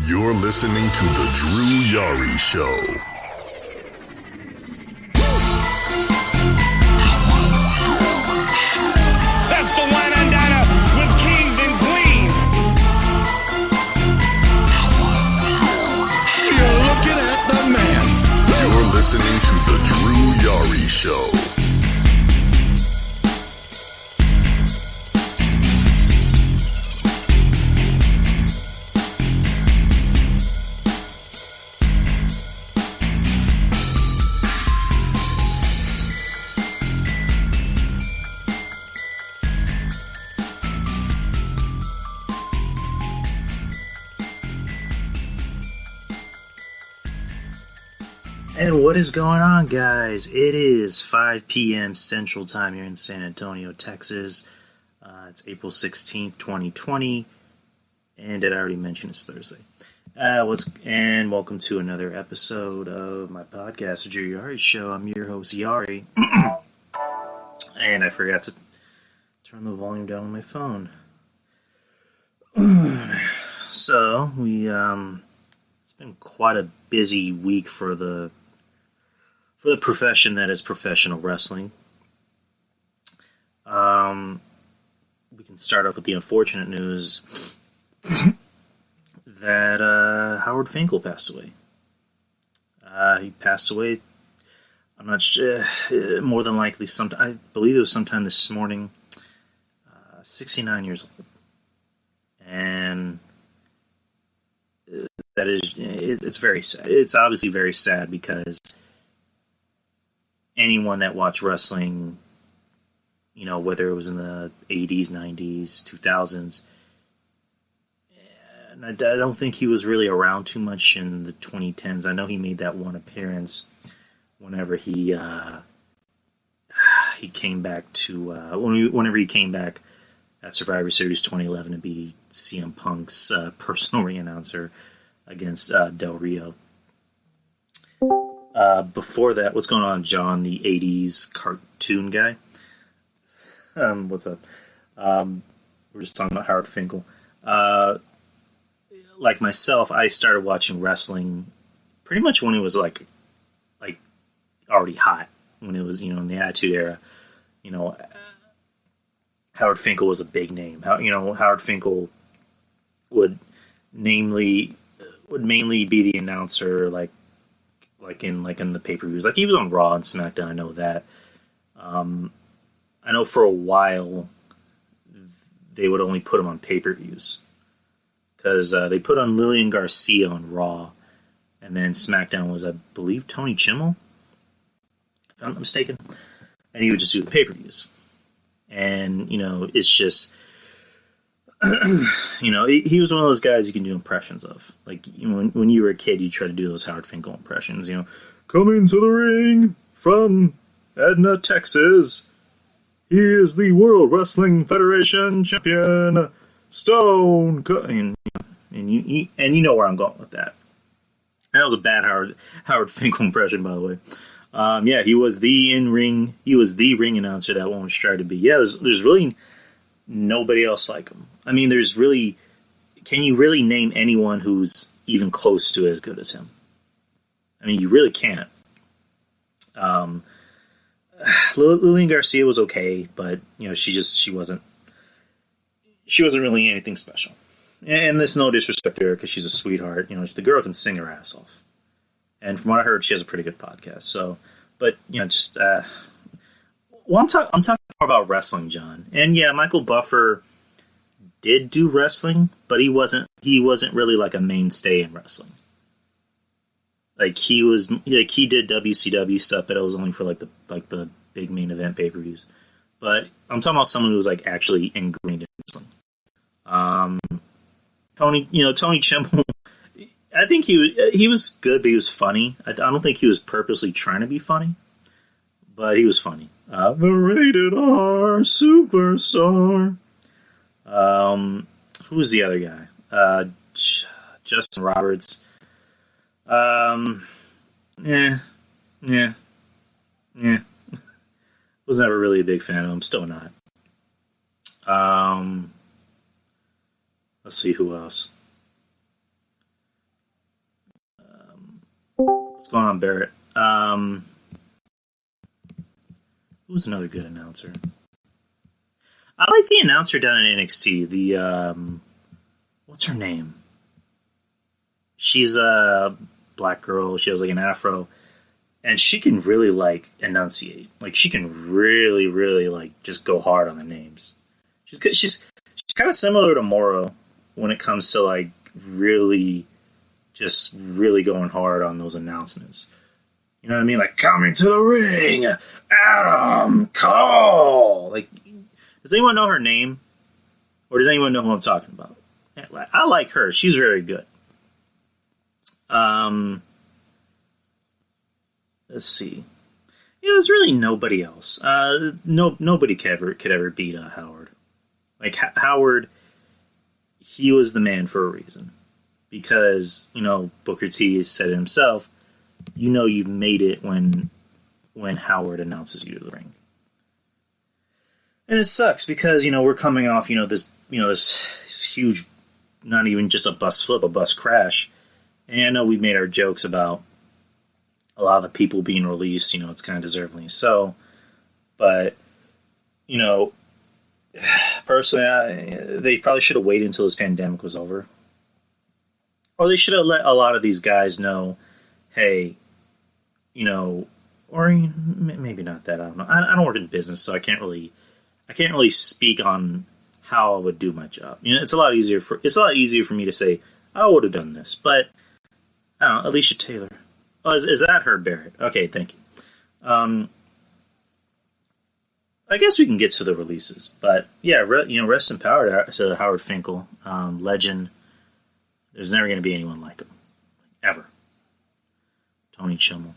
You're listening to The Drew Yari Show. That's the wine and diner with kings and queens. You're looking at the man. You're listening to The Drew Yari Show. And what is going on, guys? It is 5 p.m. Central Time here in San Antonio, Texas. It's April 16th, 2020, and I already mentioned it's Thursday. And welcome to another episode of my podcast, The Drew Yari Show. I'm your host, Yari, and I forgot to turn the volume down on my phone. So, it's been quite a busy week for the profession that is professional wrestling. We can start off with the unfortunate news that Howard Finkel passed away. He passed away, I'm not sure, more than likely, I believe it was sometime this morning, 69 years old. And that is, it's very sad. It's obviously very sad because anyone that watched wrestling, you know, whether it was in the 80s, 90s, 2000s, and I don't think he was really around too much in the 2010s. I know he made that one appearance whenever he came back to whenever he came back at Survivor Series 2011 to be CM Punk's personal ring announcer against Del Rio. Before that, what's going on, John, the 80s cartoon guy? What's up? We're just talking about Howard Finkel. Like myself, I started watching wrestling pretty much when it was like already hot, when it was, in the Attitude Era. Howard Finkel was a big name. Howard Finkel would mainly be the announcer, like in the pay-per-views. Like, he was on Raw and SmackDown, I know that. I know for a while they would only put him on pay-per-views because they put on Lillian Garcia on Raw, and then SmackDown was, I believe, Tony Chimmel, if I'm not mistaken, and he would just do the pay-per-views. And, it's just, he was one of those guys you can do impressions of. Like, when you were a kid, you try to do those Howard Finkel impressions, Coming to the ring from Edna, Texas, he is the World Wrestling Federation champion, Stone Cold. And you know where I'm going with that. That was a bad Howard Finkel impression, by the way. Yeah, he was the ring announcer that one was tried to be. Yeah, there's really nobody else like him. I mean, can you really name anyone who's even close to as good as him? I mean, you really can't. Lillian Garcia was okay, but she wasn't really anything special. And there's no disrespect to her because she's a sweetheart. The girl can sing her ass off. And from what I heard, she has a pretty good podcast. So, but I'm talking more about wrestling, John. And yeah, Michael Buffer did do wrestling, but he wasn't really like a mainstay in wrestling. Like, he did WCW stuff, but it was only for like the big main event pay-per-views. But I'm talking about someone who was like actually ingrained in wrestling. Tony Chimmel, I think he was good, but he was funny. I don't think he was purposely trying to be funny, but he was funny. The Rated R Superstar. Who was the other guy? Justin Roberts. Yeah. Was never really a big fan of him. Still not. Let's see who else. What's going on, Barrett? Who's another good announcer? I like the announcer down in NXT. The what's her name? She's a black girl. She has like an afro, and she can really like enunciate. Like she can really, really like just go hard on the names. She's kind of similar to Morrow when it comes to like really, just really going hard on those announcements. You know what I mean? Like, coming to the ring, Adam Cole. Like, does anyone know her name? Or does anyone know who I'm talking about? I like her. She's very good. Let's see. Yeah, there's really nobody else. Nobody could ever beat Howard. Like, Howard, he was the man for a reason. Because, Booker T has said it himself, you've made it when Howard announces you to the ring. And it sucks because, we're coming off, this huge, not even just a bus flip, a bus crash. And I know we made our jokes about a lot of the people being released, it's kind of deservedly so. But, personally, they probably should have waited until this pandemic was over. Or they should have let a lot of these guys know, hey, or maybe not that. I don't know. I don't work in business, so I can't really speak on how I would do my job. It's a lot easier for me to say I would have done this, but I don't know. Alicia Taylor. Oh, is that her, Barrett? Okay, thank you. I guess we can get to the releases, but yeah, rest in power to Howard Finkel, legend. There's never going to be anyone like him, ever. Tony Chimmel.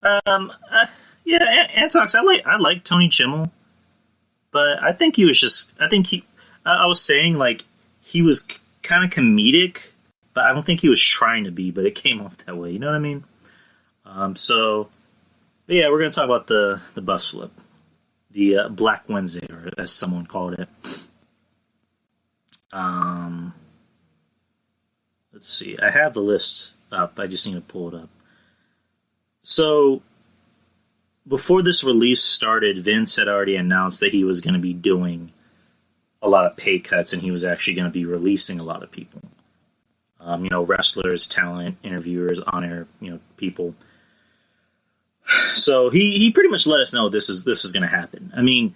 Antox. I like Tony Chimmel, but I think he was I was saying like he was kind of comedic, but I don't think he was trying to be. But it came off that way. You know what I mean? But yeah, we're going to talk about the bus flip, the Black Wednesday, or as someone called it. Let's see. I have the list up. I just need to pull it up. So, before this release started, Vince had already announced that he was going to be doing a lot of pay cuts, and he was actually going to be releasing a lot of people. Wrestlers, talent, interviewers, on-air, people. So he pretty much let us know this is going to happen. I mean,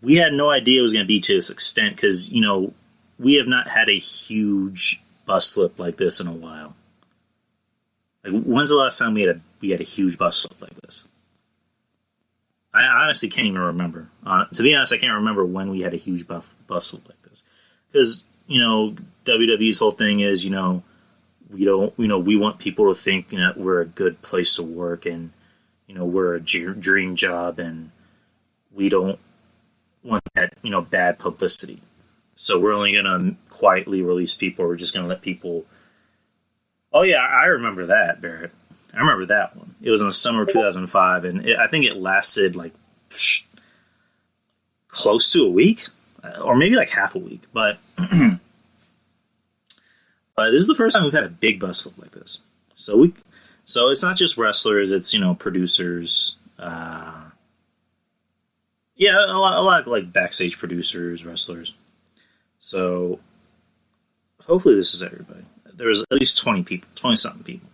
we had no idea it was going to be to this extent because we have not had a huge bus slip like this in a while. Like, when's the last time we had a huge bus slip like this? I honestly can't even remember. To be honest, I can't remember when we had a huge bus flip like this. Because WWE's whole thing is we want people to think we're a good place to work and we're a dream job and we don't want that bad publicity. So we're only going to quietly release people. We're just going to let people. Oh yeah, I remember that, Barrett. I remember that one. It was in the summer of 2005, and I think it lasted like close to a week, or maybe like half a week. But this is the first time we've had a big bus flip like this. So it's not just wrestlers; it's producers. A lot of like backstage producers, wrestlers. So hopefully this is everybody. There was at least 20-something people.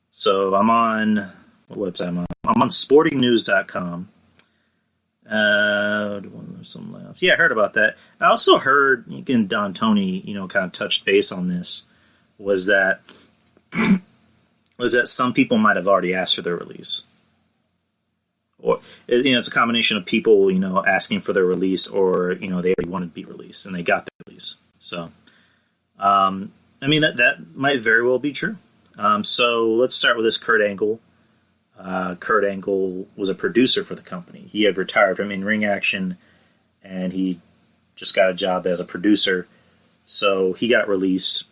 So I'm on, what website am I on? I'm on sportingnews.com. There's some layoffs. Yeah, I heard about that. I also heard, again, Don Tony, kind of touched base on this, was that some people might have already asked for their release. Or, it's a combination of people, asking for their release, or, they already wanted to be released, and they got their release. So, that might very well be true. So let's start with this Kurt Angle. Kurt Angle was a producer for the company. He had retired from in-ring action, and he just got a job as a producer. So he got released.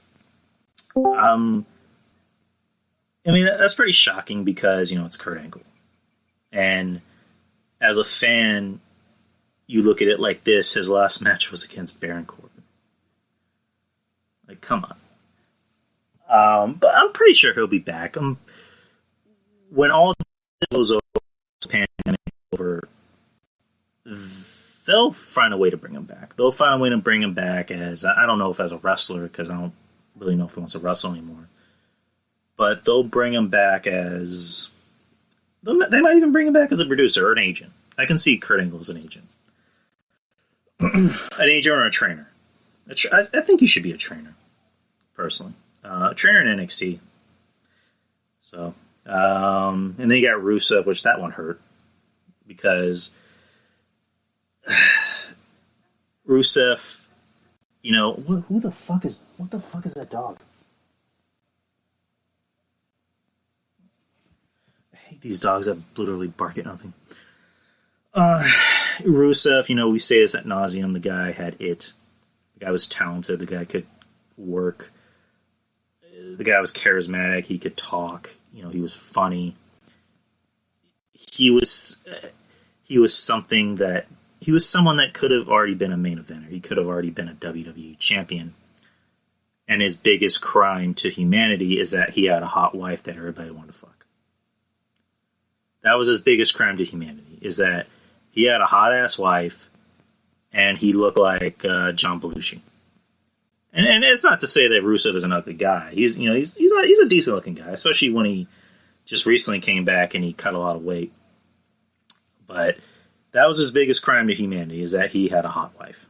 That's pretty shocking because, it's Kurt Angle. And as a fan, you look at it like this. His last match was against Baron Corbin. Like, come on. But I'm pretty sure he'll be back. When all this goes over, pandemic over, they'll find a way to bring him back. They'll find a way to bring him back as, I don't know if as a wrestler, because I don't really know if he wants to wrestle anymore. But they'll bring him back as, they might even bring him back as a producer or an agent. I can see Kurt Angle as an agent. An agent or a trainer. I think he should be a trainer, personally. A trainer in NXT. So, and then you got Rusev, which that one hurt. Because Rusev, you know, what the fuck is that dog? I hate these dogs that literally bark at nothing. Rusev, you know, we say this ad nauseum. The guy had it. The guy was talented. The guy could work. The guy was charismatic. He could talk. You know, he was funny. He was someone that could have already been a main eventer. He could have already been a WWE champion. And his biggest crime to humanity is that he had a hot wife that everybody wanted to fuck. That was his biggest crime to humanity, is that he had a hot-ass wife, and he looked like John Belushi. And it's not to say that Rusev is an ugly guy. He's a decent-looking guy, especially when he just recently came back and he cut a lot of weight. But that was his biggest crime to humanity, is that he had a hot wife.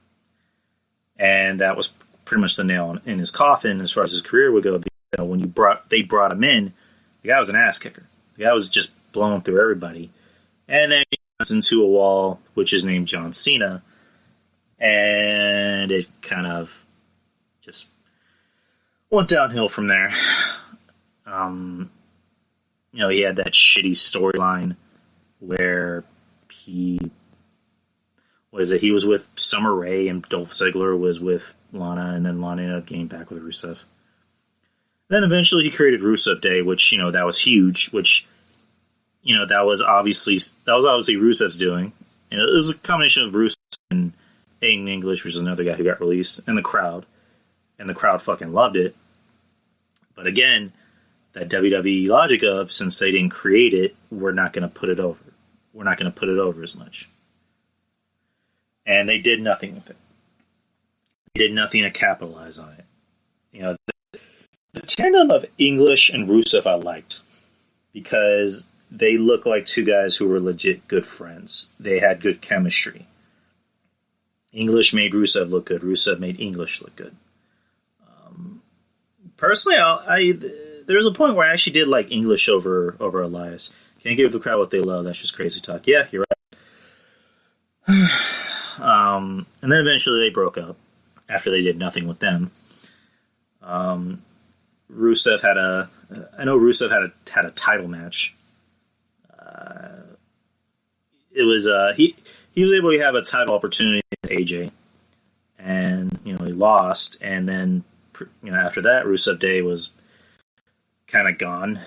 And that was pretty much the nail in his coffin as far as his career would go. You know, when they brought him in, the guy was an ass kicker. The guy was just blowing through everybody. And then he runs into a wall, which is named John Cena. And it kind of just went downhill from there. You know, he had that shitty storyline where he was with Summer Rae and Dolph Ziggler was with Lana, and then Lana ended up getting back with Rusev. Then eventually he created Rusev Day, which, you know, that was huge, which, you know, that was obviously Rusev's doing. You know, it was a combination of Rusev and Aiden English, which is another guy who got released, and the crowd. And the crowd fucking loved it. But again, that WWE logic of, since they didn't create it, we're not going to put it over. We're not going to put it over as much. And they did nothing with it. They did nothing to capitalize on it. You know, the tandem of English and Rusev I liked, because they looked like two guys who were legit good friends. They had good chemistry. English made Rusev look good. Rusev made English look good. Personally, there was a point where I actually did like English over Elias. Can't give the crowd what they love. That's just crazy talk. Yeah, you're right. And then eventually they broke up after they did nothing with them. Rusev had a title match. It was he was able to have a title opportunity with AJ, and you know he lost, and then you know after that Rusev Day was kind of gone,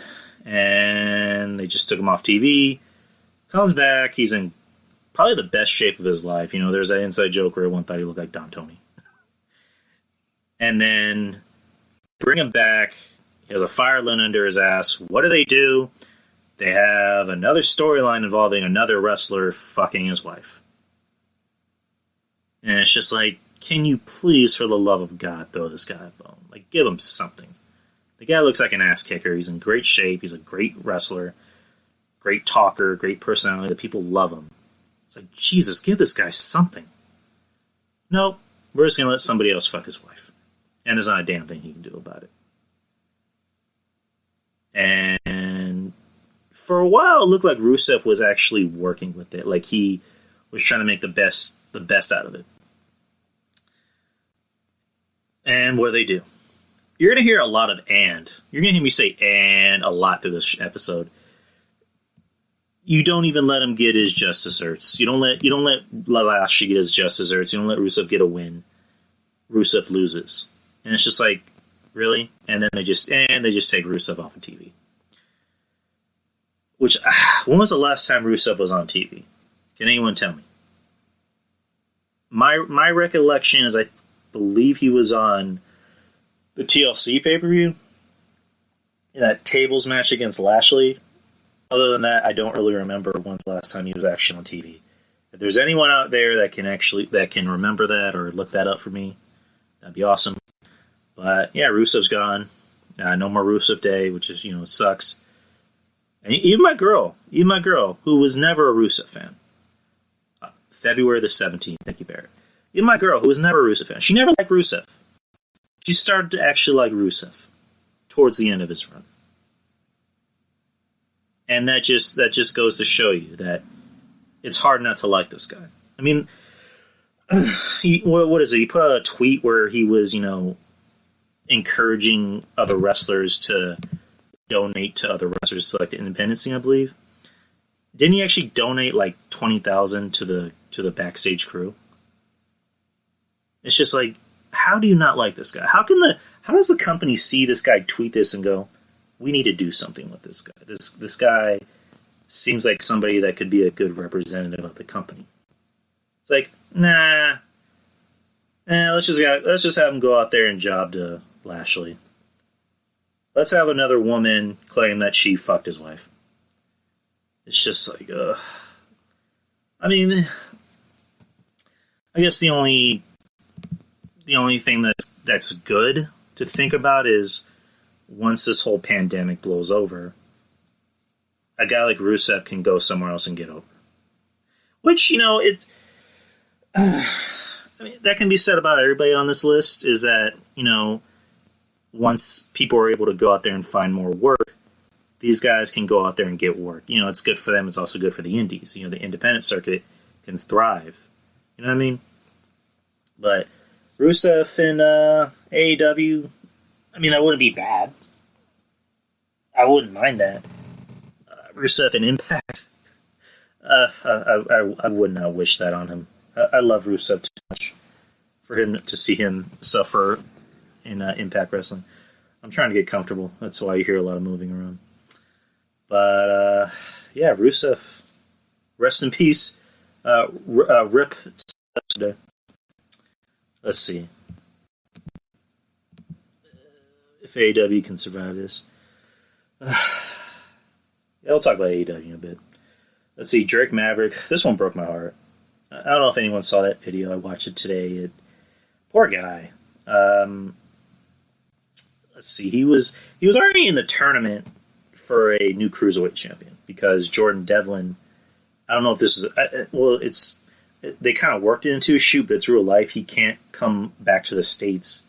and they just took him off TV. Comes back, he's in probably the best shape of his life. You know, there's that inside joke where everyone thought he looked like Don Tony. And then bring him back. He has a fire lit under his ass. What do? They have another storyline involving another wrestler fucking his wife. And it's just like, can you please, for the love of God, throw this guy a bone? Like, give him something. The guy looks like an ass kicker. He's in great shape. He's a great wrestler. Great talker. Great personality. The people love him. It's like, Jesus, give this guy something. Nope. We're just going to let somebody else fuck his wife. And there's not a damn thing he can do about it. And for a while, it looked like Rusev was actually working with it. Like he was trying to make the best out of it. And what do? You're going to hear a lot of and. You're going to hear me say and a lot through this episode. You don't even let him get his just desserts. You don't let Lashley get his just desserts. You don't let Rusev get a win. Rusev loses. And it's just like, really? And then they just take Rusev off of TV. Which, when was the last time Rusev was on TV? Can anyone tell me? My recollection is I believe he was on the TLC pay-per-view. in that tables match against Lashley. Other than that, I don't really remember when's the last time he was actually on TV. If there's anyone out there that can remember that or look that up for me, that'd be awesome. But yeah, Rusev's gone. No more Rusev Day, which is, sucks. And even my girl, who was never a Rusev fan. February the 17th, thank you, Barrett. Even my girl, who was never a Rusev fan, she never liked Rusev. She started to actually like Rusev towards the end of his run. And that just goes to show you that it's hard not to like this guy. I mean, what is it? He put out a tweet where he was, encouraging other wrestlers to donate to other wrestlers to like the independent scene, I believe. Didn't he actually donate like $20,000 to the backstage crew? It's just like, how do you not like this guy? How does the company see this guy tweet this and go, we need to do something with this guy? This guy seems like somebody that could be a good representative of the company. It's like, nah. Let's just have him go out there and job to Lashley. Let's have another woman claim that she fucked his wife. It's just like, I mean, I guess the only thing that's good to think about is once this whole pandemic blows over, a guy like Rusev can go somewhere else and get over. Which, it's... I mean, that can be said about everybody on this list, is that, once people are able to go out there and find more work, these guys can go out there and get work. It's good for them. It's also good for the indies. The independent circuit can thrive. You know what I mean? But Rusev and AEW, I mean, that wouldn't be bad. I wouldn't mind that. Rusev and Impact, I would not wish that on him. I love Rusev too much for him to see him suffer in Impact Wrestling. I'm trying to get comfortable. That's why you hear a lot of moving around. But, yeah, Rusev, rest in peace. Rip today. Let's see. If AEW can survive this. Yeah, we'll talk about AEW in a bit. Let's see, Drake Maverick. This one broke my heart. I don't know if anyone saw that video. I watched it today. Poor guy. Let's see. He was already in the tournament for a new Cruiserweight champion because Jordan Devlin, I don't know if this is... they kind of worked it into a shoot, but it's real life. He can't come back to the States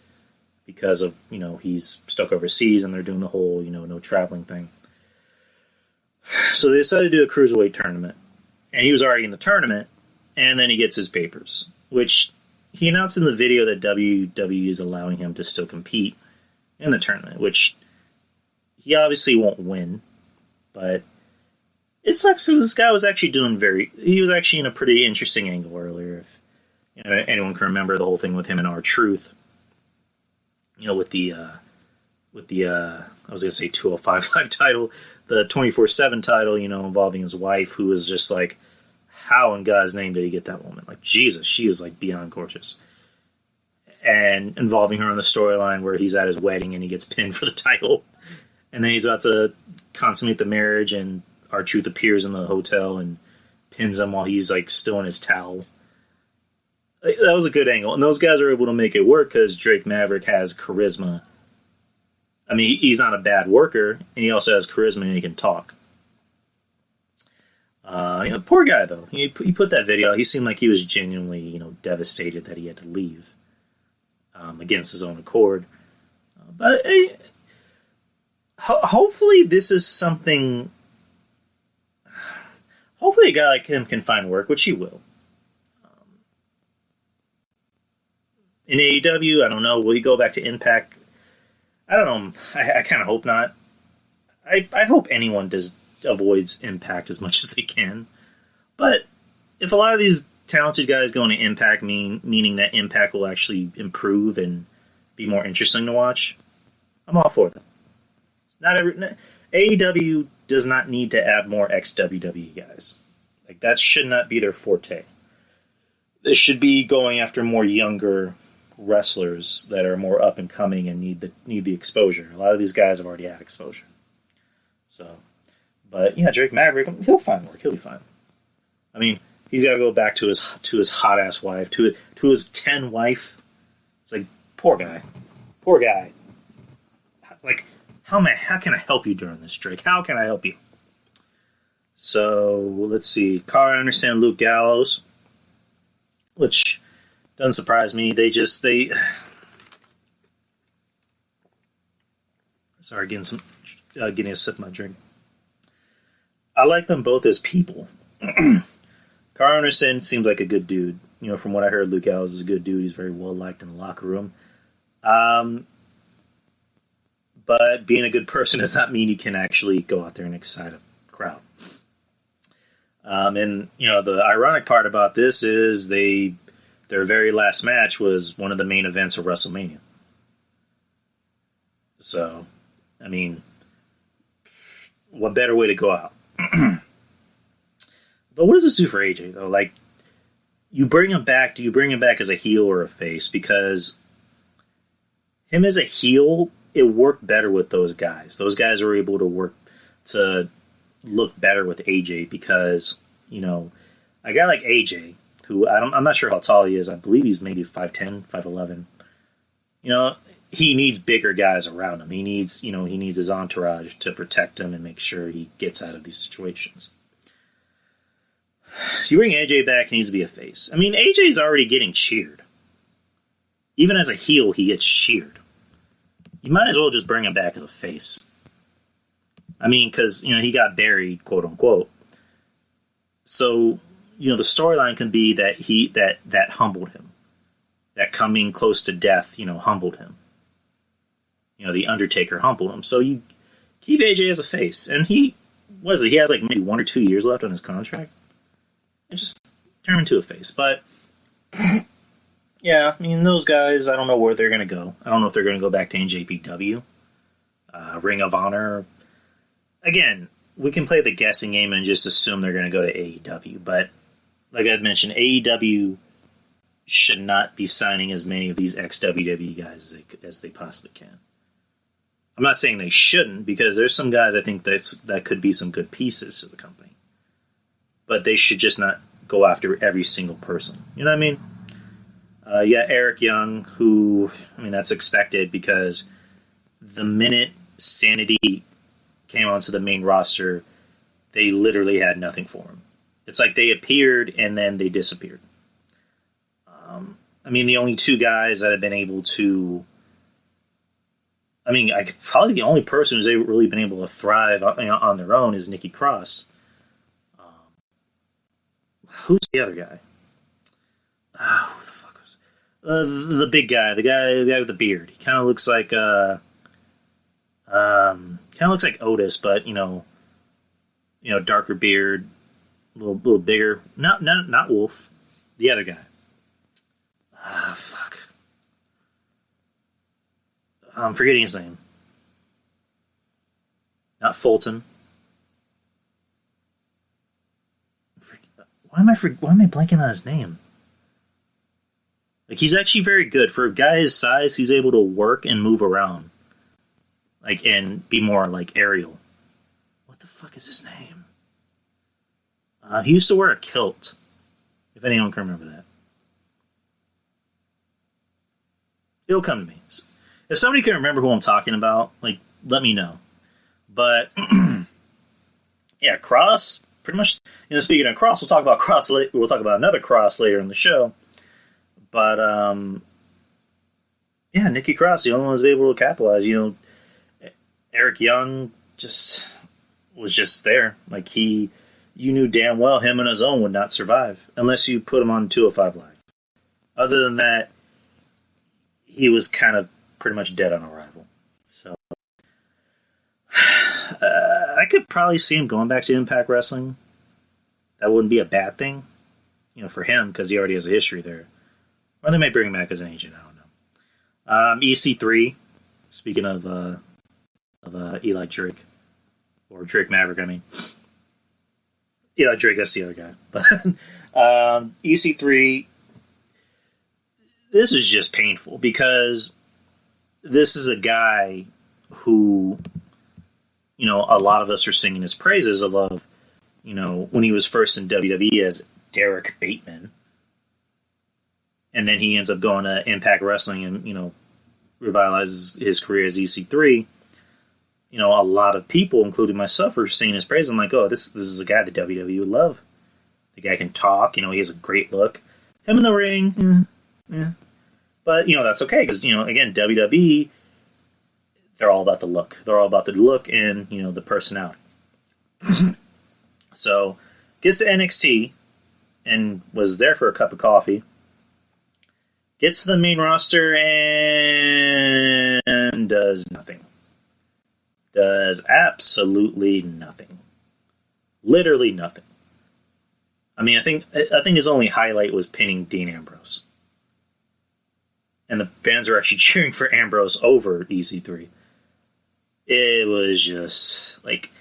because of, he's stuck overseas and they're doing the whole, no traveling thing. So they decided to do a Cruiserweight tournament. And he was already in the tournament, and then he gets his papers, which he announced in the video that WWE is allowing him to still compete in the tournament, which he obviously won't win, but it sucks because this guy was actually he was actually in a pretty interesting angle earlier. If anyone can remember the whole thing with him and R-Truth, with the I was going to say 205 title, the 24/7 title, involving his wife, who was just like, how in God's name did he get that woman? Like, Jesus, she is like beyond gorgeous. And involving her in the storyline where he's at his wedding and he gets pinned for the title. And then he's about to consummate the marriage and R-Truth appears in the hotel and pins him while he's like still in his towel. That was a good angle. And those guys are able to make it work because Drake Maverick has charisma. I mean, he's not a bad worker, and he also has charisma and he can talk. Poor guy, though. He put that video out. He seemed like he was genuinely, devastated that he had to leave against his own accord. But hopefully this is something... Hopefully a guy like him can find work, which he will. In AEW, I don't know. Will he go back to Impact? I don't know. I kind of hope not. I hope anyone avoids Impact as much as they can. But if a lot of these talented guys go into Impact, meaning that Impact will actually improve and be more interesting to watch, I'm all for them. AEW does not need to add more ex-WWE guys. Like, that should not be their forte. They should be going after more younger wrestlers that are more up and coming and need the exposure. A lot of these guys have already had exposure. So, but yeah, Drake Maverick, he'll find work. He'll be fine. I mean, he's got to go back to his hot ass wife, to his 10 wife. It's like, poor guy. Like, how can I help you during this, Drake? How can I help you? So let's see. Carl Anderson, Luke Gallows, which doesn't surprise me. Sorry, getting a sip of my drink. I like them both as people. Carl Anderson seems like a good dude. You know, from what I heard, Luke Gallows is a good dude. He's very well liked in the locker room. But being a good person does not mean you can actually go out there and excite a crowd. And you know, the ironic part about this is their very last match was one of the main events of WrestleMania. So, I mean, what better way to go out? But what does this do for AJ, though? Like, you bring him back, do you bring him back as a heel or a face? Because him as a heel, it worked better with those guys. Those guys were able to look better with AJ because, you know, a guy like AJ, who I'm not sure how tall he is. I believe he's maybe 5'10", 5'11". You know, he needs bigger guys around him. He needs his entourage to protect him and make sure he gets out of these situations. You bring AJ back, he needs to be a face. I mean, AJ's already getting cheered. Even as a heel, he gets cheered. You might as well just bring him back as a face. I mean, because, you know, he got buried, quote unquote. So, you know, the storyline can be that that humbled him. That coming close to death, you know, humbled him. You know, the Undertaker humbled him. So you keep AJ as a face. And he has like maybe 1 or 2 years left on his contract. And just turn him into a face. But, yeah, I mean, those guys, I don't know where they're going to go. I don't know if they're going to go back to NJPW, Ring of Honor. Again, we can play the guessing game and just assume they're going to go to AEW. But, like I mentioned, AEW should not be signing as many of these ex-WWE guys as they possibly can. I'm not saying they shouldn't, because there's some guys I think that could be some good pieces to the company. But they should just not go after every single person. You know what I mean? Yeah, Eric Young, who, I mean, that's expected because the minute Sanity came onto the main roster, they literally had nothing for him. It's like they appeared and then they disappeared. I mean, the only two guys that have been able to... I mean, probably the only person who's really been able to thrive on their own is Nikki Cross. Who's the other guy? Who the fuck was the big guy? The guy with the beard. He kind of looks like Otis, but you know, darker beard, a little bigger. Not Wolf. The other guy. Fuck. I'm forgetting his name. Not Fulton. Why am I blanking on his name? Like, he's actually very good. For a guy his size, he's able to work and move around. Like, and be more like aerial. What the fuck is his name? He used to wear a kilt. If anyone can remember that. It'll come to me. If somebody can remember who I'm talking about, like, let me know. But, yeah, Cross... Pretty much, speaking of Cross, we'll talk about Cross. We'll talk about another Cross later in the show. But yeah, Nikki Cross, the only one who was able to capitalize. Eric Young was just there. Like you knew damn well him and his own would not survive unless you put him on 205 Live. Other than that, he was kind of pretty much dead on arrival. So. I could probably see him going back to Impact Wrestling. That wouldn't be a bad thing, for him, because he already has a history there. Or they may bring him back as an agent, I don't know. EC3, speaking of Eli Drake, or Drake Maverick, I mean. Eli Drake, that's the other guy. But EC3, this is just painful, because this is a guy who... a lot of us are singing his praises of, when he was first in WWE as Derek Bateman. And then he ends up going to Impact Wrestling and, revitalizes his career as EC3. A lot of people, including myself, are singing his praise. I'm like, oh, this is a guy that WWE would love. The guy can talk. He has a great look. Him in the ring, yeah. But, that's okay because, again, WWE, they're all about the look. They're all about the look and, the personality. So, gets to NXT and was there for a cup of coffee. Gets to the main roster and does nothing. Does absolutely nothing. Literally nothing. I mean, I think his only highlight was pinning Dean Ambrose. And the fans are actually cheering for Ambrose over EC3. It was just like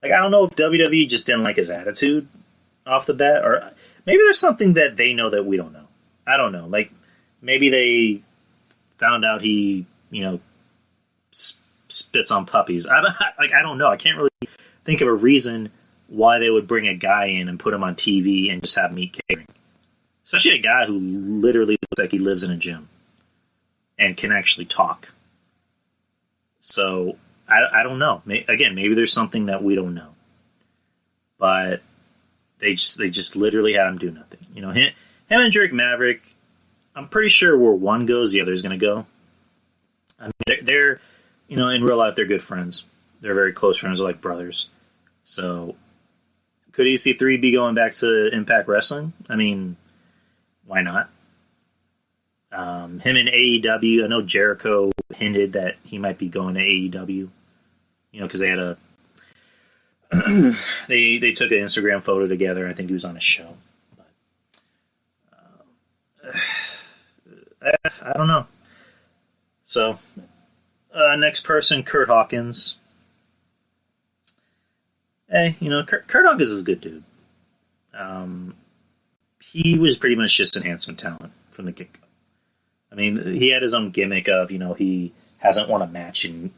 I don't know if WWE just didn't like his attitude off the bat, or maybe there's something that they know that we don't know. I don't know. Like, maybe they found out he, spits on puppies. I don't know. I can't really think of a reason why they would bring a guy in and put him on TV and just have him eat catering. Especially a guy who literally looks like he lives in a gym and can actually talk. So, I don't know. Again, maybe there's something that we don't know. But they just literally had him do nothing. Him and Drake Maverick, I'm pretty sure where one goes, the other's going to go. I mean, they're in real life, they're good friends. They're very close friends. They're like brothers. So, could EC3 be going back to Impact Wrestling? I mean, why not? Him in AEW, I know Jericho hinted that he might be going to AEW. Because they had they took an Instagram photo together. I think he was on a show. But I don't know. So, next person, Kurt Hawkins. Hey, Kurt Hawkins is a good dude. He was pretty much just enhancement talent from the get-go. I mean, he had his own gimmick of, he hasn't won a match in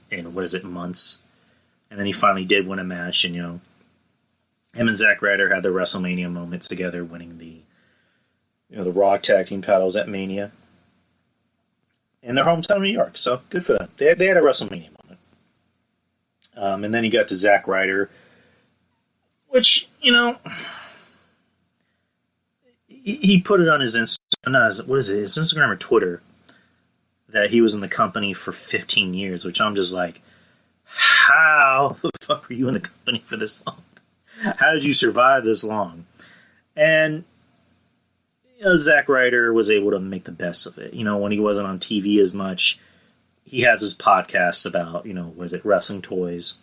months. And then he finally did win a match, and, him and Zack Ryder had the WrestleMania moment together, winning the Raw Tag Team titles at Mania. In their hometown, New York, so good for them. They had a WrestleMania moment. And then he got to Zack Ryder, which, he put it on his Instagram, his Instagram or Twitter, that he was in the company for 15 years, which I'm just like, how the fuck were you in the company for this long? How did you survive this long? And Zack Ryder was able to make the best of it. When he wasn't on TV as much, he has his podcasts about, wrestling toys.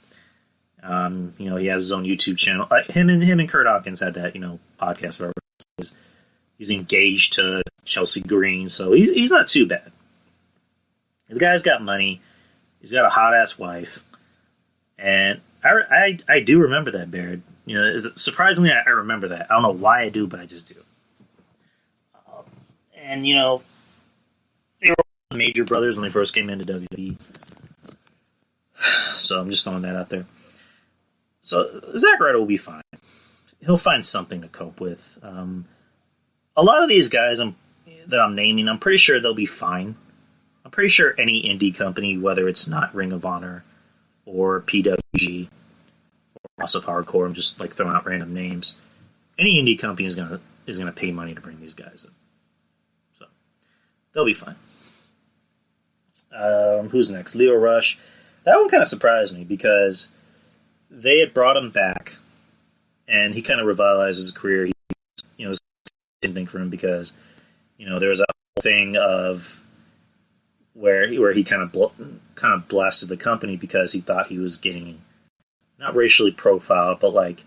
He has his own YouTube channel. Him and Kurt Hawkins had that, podcast about wrestling toys. He's engaged to Chelsea Green, so he's not too bad. The guy's got money. He's got a hot-ass wife. And I do remember that, Baird. Surprisingly, I remember that. I don't know why I do, but I just do. And, they were the Major Brothers when they first came into WWE. So I'm just throwing that out there. So Zack Ryder will be fine. He'll find something to cope with. A lot of these guys that I'm naming, I'm pretty sure they'll be fine. I'm pretty sure any indie company, whether it's not Ring of Honor or PWG or House of Hardcore, I'm just throwing out random names. Any indie company is gonna pay money to bring these guys in, so they'll be fine. Who's next? Leo Rush. That one kind of surprised me because they had brought him back, and he kind of revitalized his career. It was a thing for him because there was a whole thing of where he kind of blasted the company because he thought he was getting not racially profiled, but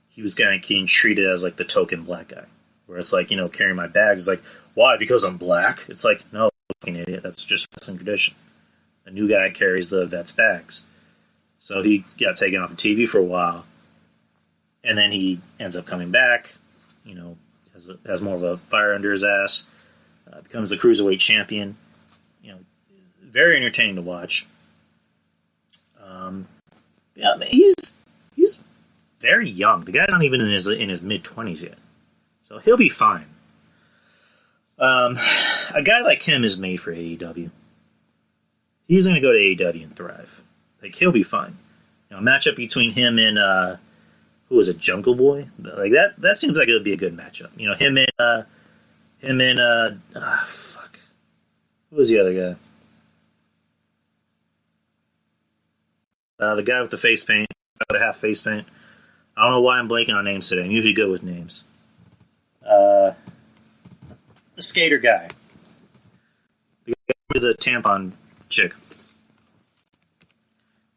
he was getting treated as the token black guy. Where it's carrying my bags. It's like, why? Because I'm black? It's like, no, fucking idiot. That's just wrestling tradition. The new guy carries the vet's bags. So he got taken off the TV for a while, and then he ends up coming back. Has more of a fire under his ass. Becomes the cruiserweight champion. Very entertaining to watch. Yeah, I mean, he's very young. The guy's not even in his mid-20s yet, so he'll be fine. A guy like him is made for AEW. He's going to go to AEW and thrive. Like, he'll be fine. A matchup between him and who was it, Jungle Boy? Like that seems like it would be a good matchup. Him and fuck. Who was the other guy? The guy with the face paint, the half face paint. I don't know why I'm blanking on names today. I'm usually good with names. The skater guy. The guy with the tampon chick.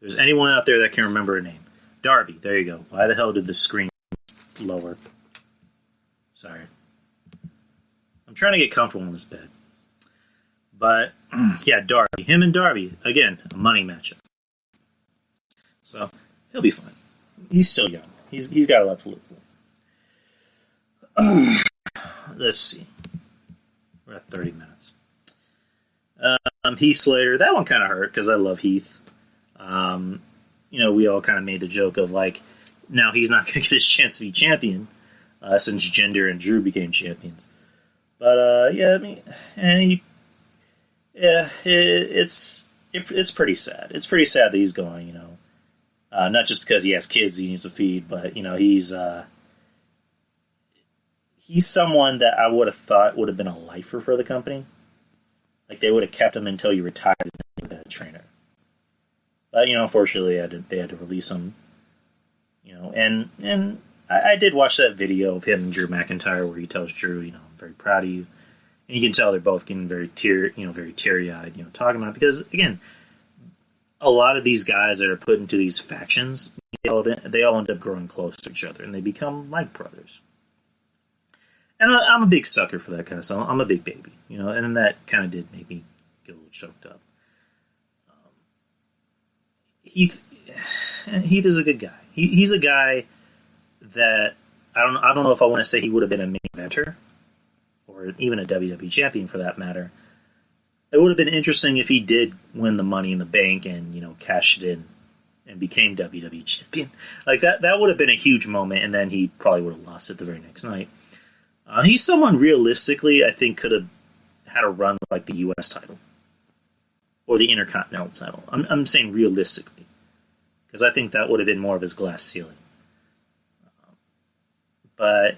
If there's anyone out there that can remember a name. Darby, there you go. Why the hell did the screen lower? Sorry. I'm trying to get comfortable in this bed. But, yeah, Darby. Him and Darby, again, a money matchup. So, he'll be fine. He's still young. He's got a lot to live for. Let's see. We're at 30 minutes. Heath Slater, that one kind of hurt because I love Heath. We all kind of made the joke of like, now he's not going to get his chance to be champion since Jinder and Drew became champions. But it's pretty sad. It's pretty sad that he's going. Not just because he has kids he needs to feed, but he's someone that I would have thought would have been a lifer for the company. Like they would have kept him until he retired and then been a trainer. But unfortunately, they had to release him. And I did watch that video of him and Drew McIntyre where he tells Drew, I'm very proud of you. And you can tell they're both getting very teary-eyed, talking about it. Because again, a lot of these guys that are put into these factions, they all end up growing close to each other, and they become like brothers. And I'm a big sucker for that kind of stuff. I'm a big baby, and that kind of did make me get a little choked up. Heath is a good guy. He's a guy that I don't know if I want to say he would have been a main eventer or even a WWE champion for that matter. It would have been interesting if he did win the Money in the Bank and cashed it in and became WWE champion. Like that would have been a huge moment, and then he probably would have lost it the very next night. He's someone realistically I think could have had a run like the U.S. title or the Intercontinental title. I'm saying realistically because I think that would have been more of his glass ceiling. But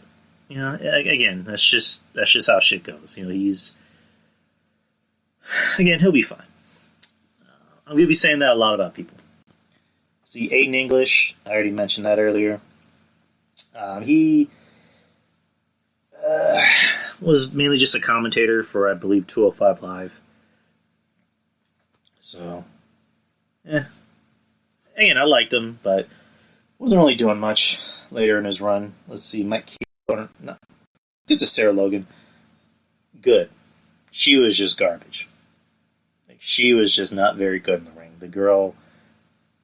again, that's just how shit goes. He'll be fine. I'm going to be saying that a lot about people. See, Aiden English, I already mentioned that earlier. He was mainly just a commentator for, I believe, 205 Live. So, Again, I liked him, but wasn't really doing much later in his run. Let's see, Mike Keeler. No. Did to Sarah Logan. Good. She was just garbage. She was just not very good in the ring. The girl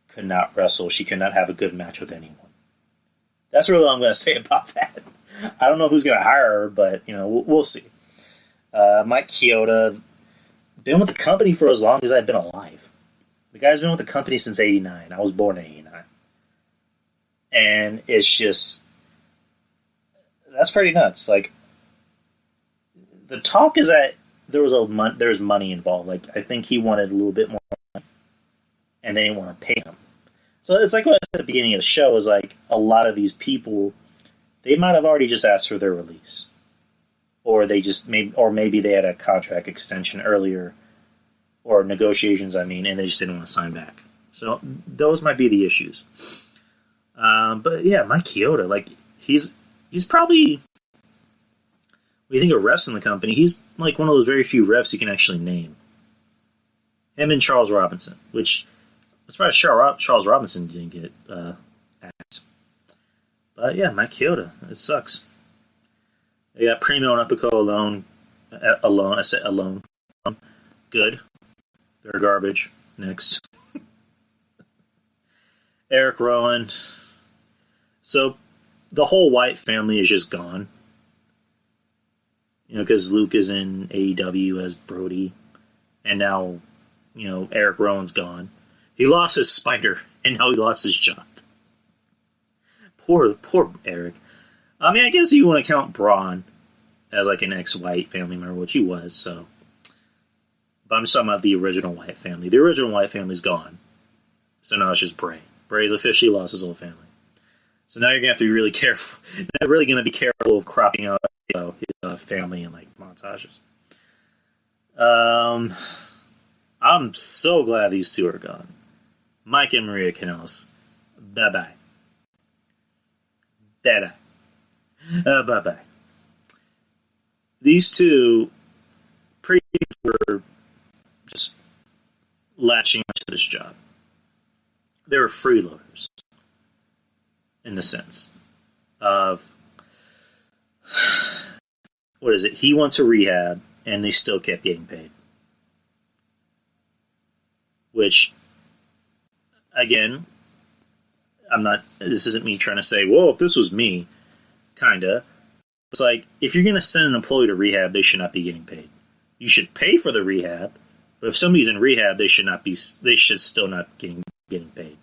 could not wrestle. She could not have a good match with anyone. That's really all I'm going to say about that. I don't know who's going to hire her, but we'll see. Mike Chioda, been with the company for as long as I've been alive. The guy's been with the company since '89. I was born in '89, and it's just that's pretty nuts. Like the talk is that there's money involved. Like I think he wanted a little bit more money, and they didn't want to pay him. So it's like what I said at the beginning of the show is like a lot of these people, they might have already just asked for their release, or maybe they had a contract extension earlier, or negotiations. and they just didn't want to sign back. So those might be the issues. But yeah, Mike Chioda, like he's probably. When you think of refs in the company, he's like one of those very few refs you can actually name. Him and Charles Robinson, which I'm surprised Charles Robinson didn't get asked. But yeah, Mike Chioda, it sucks. They got Primo and Epico alone. I said alone. Good. They're garbage. Next. Eric Rowan. So the whole White family is just gone. Because Luke is in AEW as Brody, and now, Eric Rowan's gone. He lost his spider and now he lost his job. Poor Eric. I mean, I guess you want to count Braun as like an ex-White family member, which he was, so. But I'm just talking about the original White family. The original White family's gone. So now it's just Bray. Bray's officially lost his whole family. So now you're going to have to be really careful. You're really going to be careful of cropping out his family in like montages. I'm so glad these two are gone. Mike and Maria Kanellis. Bye-bye. Bye-bye. Bye-bye. These two pretty were just latching onto this job. They were freeloaders, in the sense of, what is it? He went to rehab, and they still kept getting paid. Which, again, this isn't me trying to say, well, if this was me, kinda. It's like, if you're going to send an employee to rehab, they should not be getting paid. You should pay for the rehab, but if somebody's in rehab, they should still not getting paid.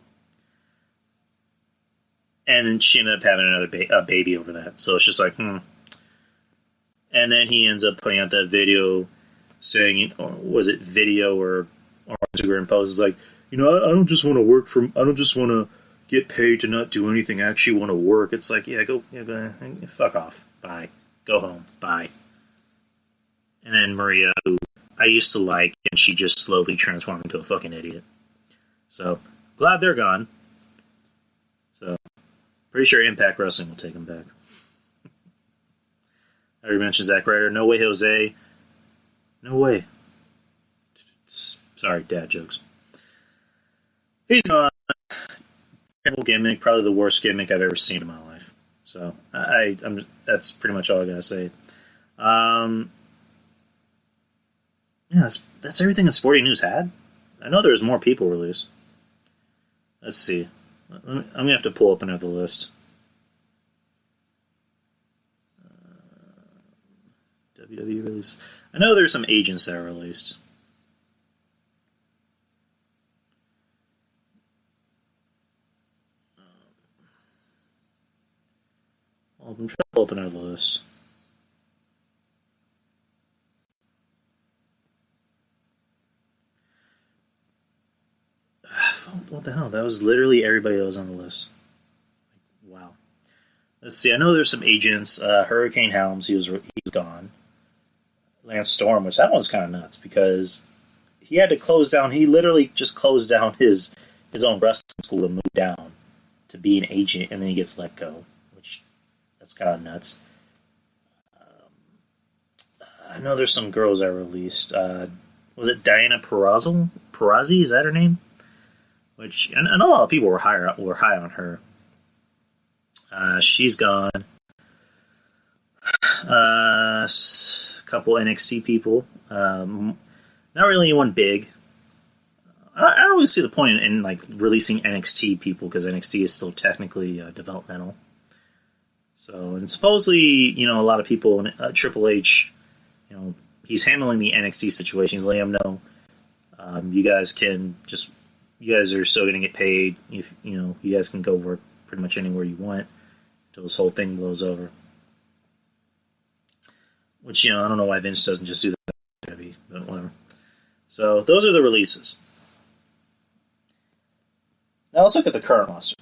And then she ended up having another baby over that. So it's just like, And then he ends up putting out that video saying, was it video or Instagram post? It's like, I don't just want to get paid to not do anything. I actually want to work. It's like, go fuck off. Bye. Go home. Bye. And then Maria, who I used to like, and she just slowly transformed into a fucking idiot. So, glad they're gone. So, pretty sure Impact Wrestling will take them back. I already mentioned Zack Ryder. No way, Jose. No way. Sorry, dad jokes. He's on. Terrible gimmick. Probably the worst gimmick I've ever seen in my life. So, that's pretty much all I gotta say. Yeah, that's everything that Sporting News had. I know there's more people released. Let's see. I'm going to have to pull up another list. WWE release. I know there's some agents that are released. Well, I'm trying to pull up another list. What the hell? That was literally everybody that was on the list. Wow. Let's see. I know there's some agents. Hurricane Helms, he was gone. Lance Storm, which that one's kind of nuts because he had to close down. He literally just closed down his own wrestling school and moved down to be an agent, and then he gets let go, which that's kind of nuts. I know there's some girls that released. Was it Diana Perazzi? Is that her name? Which, and a lot of people were high on her. She's gone. A couple NXT people. Not really anyone big. I don't really see the point in like releasing NXT people because NXT is still technically developmental. So, and supposedly, a lot of people, Triple H, he's handling the NXT situation. He's letting them know, you guys are still going to get paid. If you guys can go work pretty much anywhere you want until this whole thing blows over. Which, I don't know why Vince doesn't just do that, but whatever. So, those are the releases. Now, let's look at the current roster.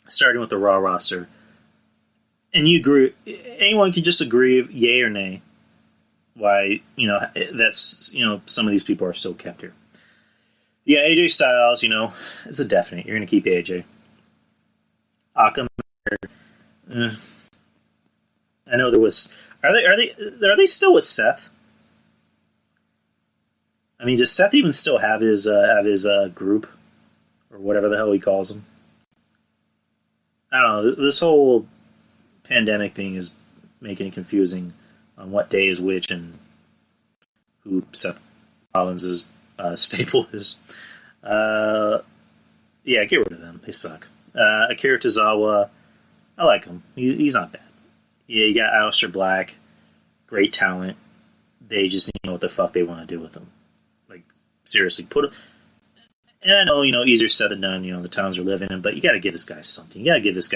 Starting with the Raw roster. And you agree, anyone can just agree, yay or nay, why, that's, some of these people are still kept here. Yeah, AJ Styles, it's a definite. You're going to keep AJ. Akam, I know there was. Are they still with Seth? I mean, does Seth even still have his group or whatever the hell he calls them? I don't know. This whole pandemic thing is making it confusing on what day is which and who Seth Rollins' staple is. Yeah, get rid of them. They suck. Akira Tozawa, I like him. He's not bad. Yeah, you got Aleister Black, great talent. They just need to know what the fuck they want to do with him. Like, seriously, And I know, easier said than done, the times we're living in, but you got to give this guy something. You got to give this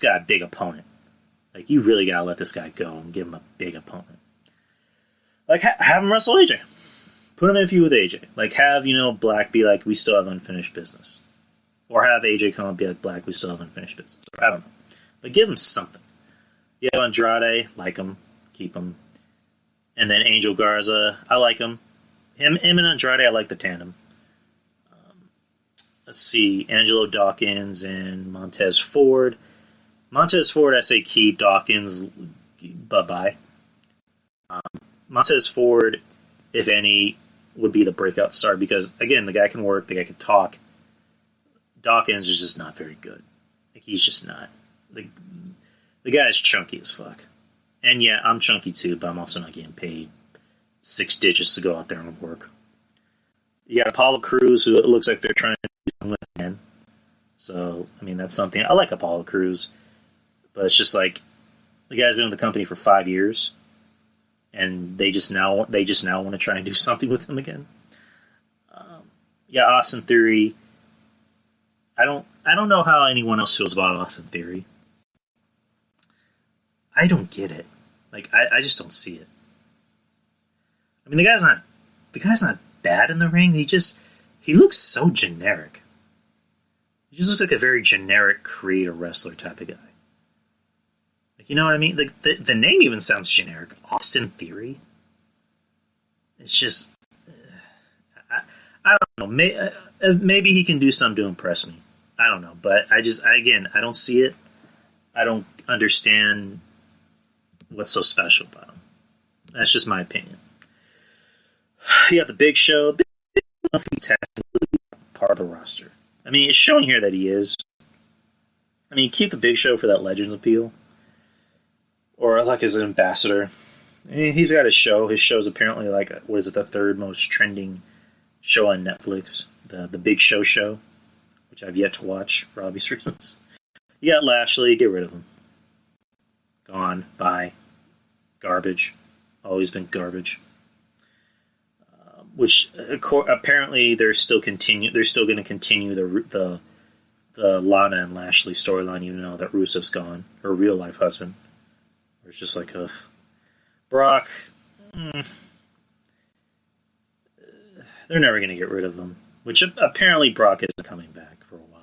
guy a big opponent. Like, you really got to let this guy go and give him a big opponent. Like, have him wrestle AJ. Put him in a feud with AJ. Like, have, Black be like, we still have unfinished business. Or have AJ come and be like, Black, we still have unfinished business. Or, I don't know. But give him something. Yeah, Andrade, like him, keep him. And then Angel Garza, I like him. Him and Andrade, I like the tandem. Let's see, Angelo Dawkins and Montez Ford. Montez Ford, I say keep. Dawkins, bye-bye. Montez Ford, if any, would be the breakout star because, again, the guy can work, the guy can talk. Dawkins is just not very good. Like, he's just not. Like, the guy is chunky as fuck. And yeah, I'm chunky too, but I'm also not getting paid 6 digits to go out there and work. You got Apollo Crews, who it looks like they're trying to do something with again. So, I mean, that's something. I like Apollo Crews, but it's just like the guy's been with the company for 5 years, and they just now want to try and do something with him again. Yeah, Austin Theory. I don't know how anyone else feels about Austin Theory. I don't get it. Like, I just don't see it. I mean, the guy's not bad in the ring. He looks so generic. He just looks like a very generic creator wrestler type of guy. Like, you know what I mean? Like, the name even sounds generic. Austin Theory. It's just, I don't know. Maybe he can do something to impress me. I don't know, but I don't see it. I don't understand what's so special about him. That's just my opinion. You got the Big Show. Big enough to be technically part of the roster. I mean, it's showing here that he is. I mean, keep the Big Show for that Legends appeal. Or like as an ambassador. I mean, he's got a show. His show's apparently like, the third most trending show on Netflix. The Big Show, which I've yet to watch for obvious reasons. You got Lashley. Get rid of him. Gone. Bye. Garbage. Always been garbage. Which apparently they're still going to continue the Lana and Lashley storyline, even though that Rusev's gone, her real life husband. It's just like, Brock. They're never going to get rid of him. Which apparently Brock isn't coming back for a while.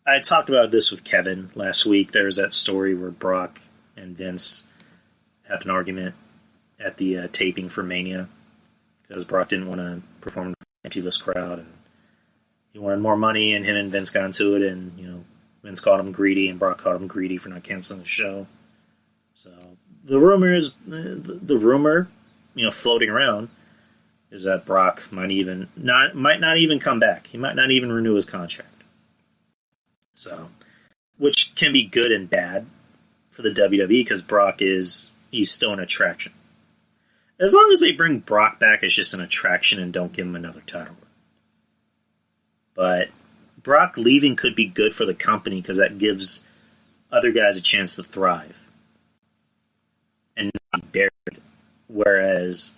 I talked about this with Kevin last week. There's that story where Brock and Vince had an argument at the taping for Mania. Because Brock didn't want to perform in an empty-less crowd, and he wanted more money, and him and Vince got into it, and, Vince called him greedy, and Brock called him greedy for not canceling the show. So, the rumor is, floating around, is that Brock might not even come back. He might not even renew his contract. So, which can be good and bad for the WWE, because he's still an attraction. As long as they bring Brock back as just an attraction and don't give him another title run. But Brock leaving could be good for the company because that gives other guys a chance to thrive and not be buried. Whereas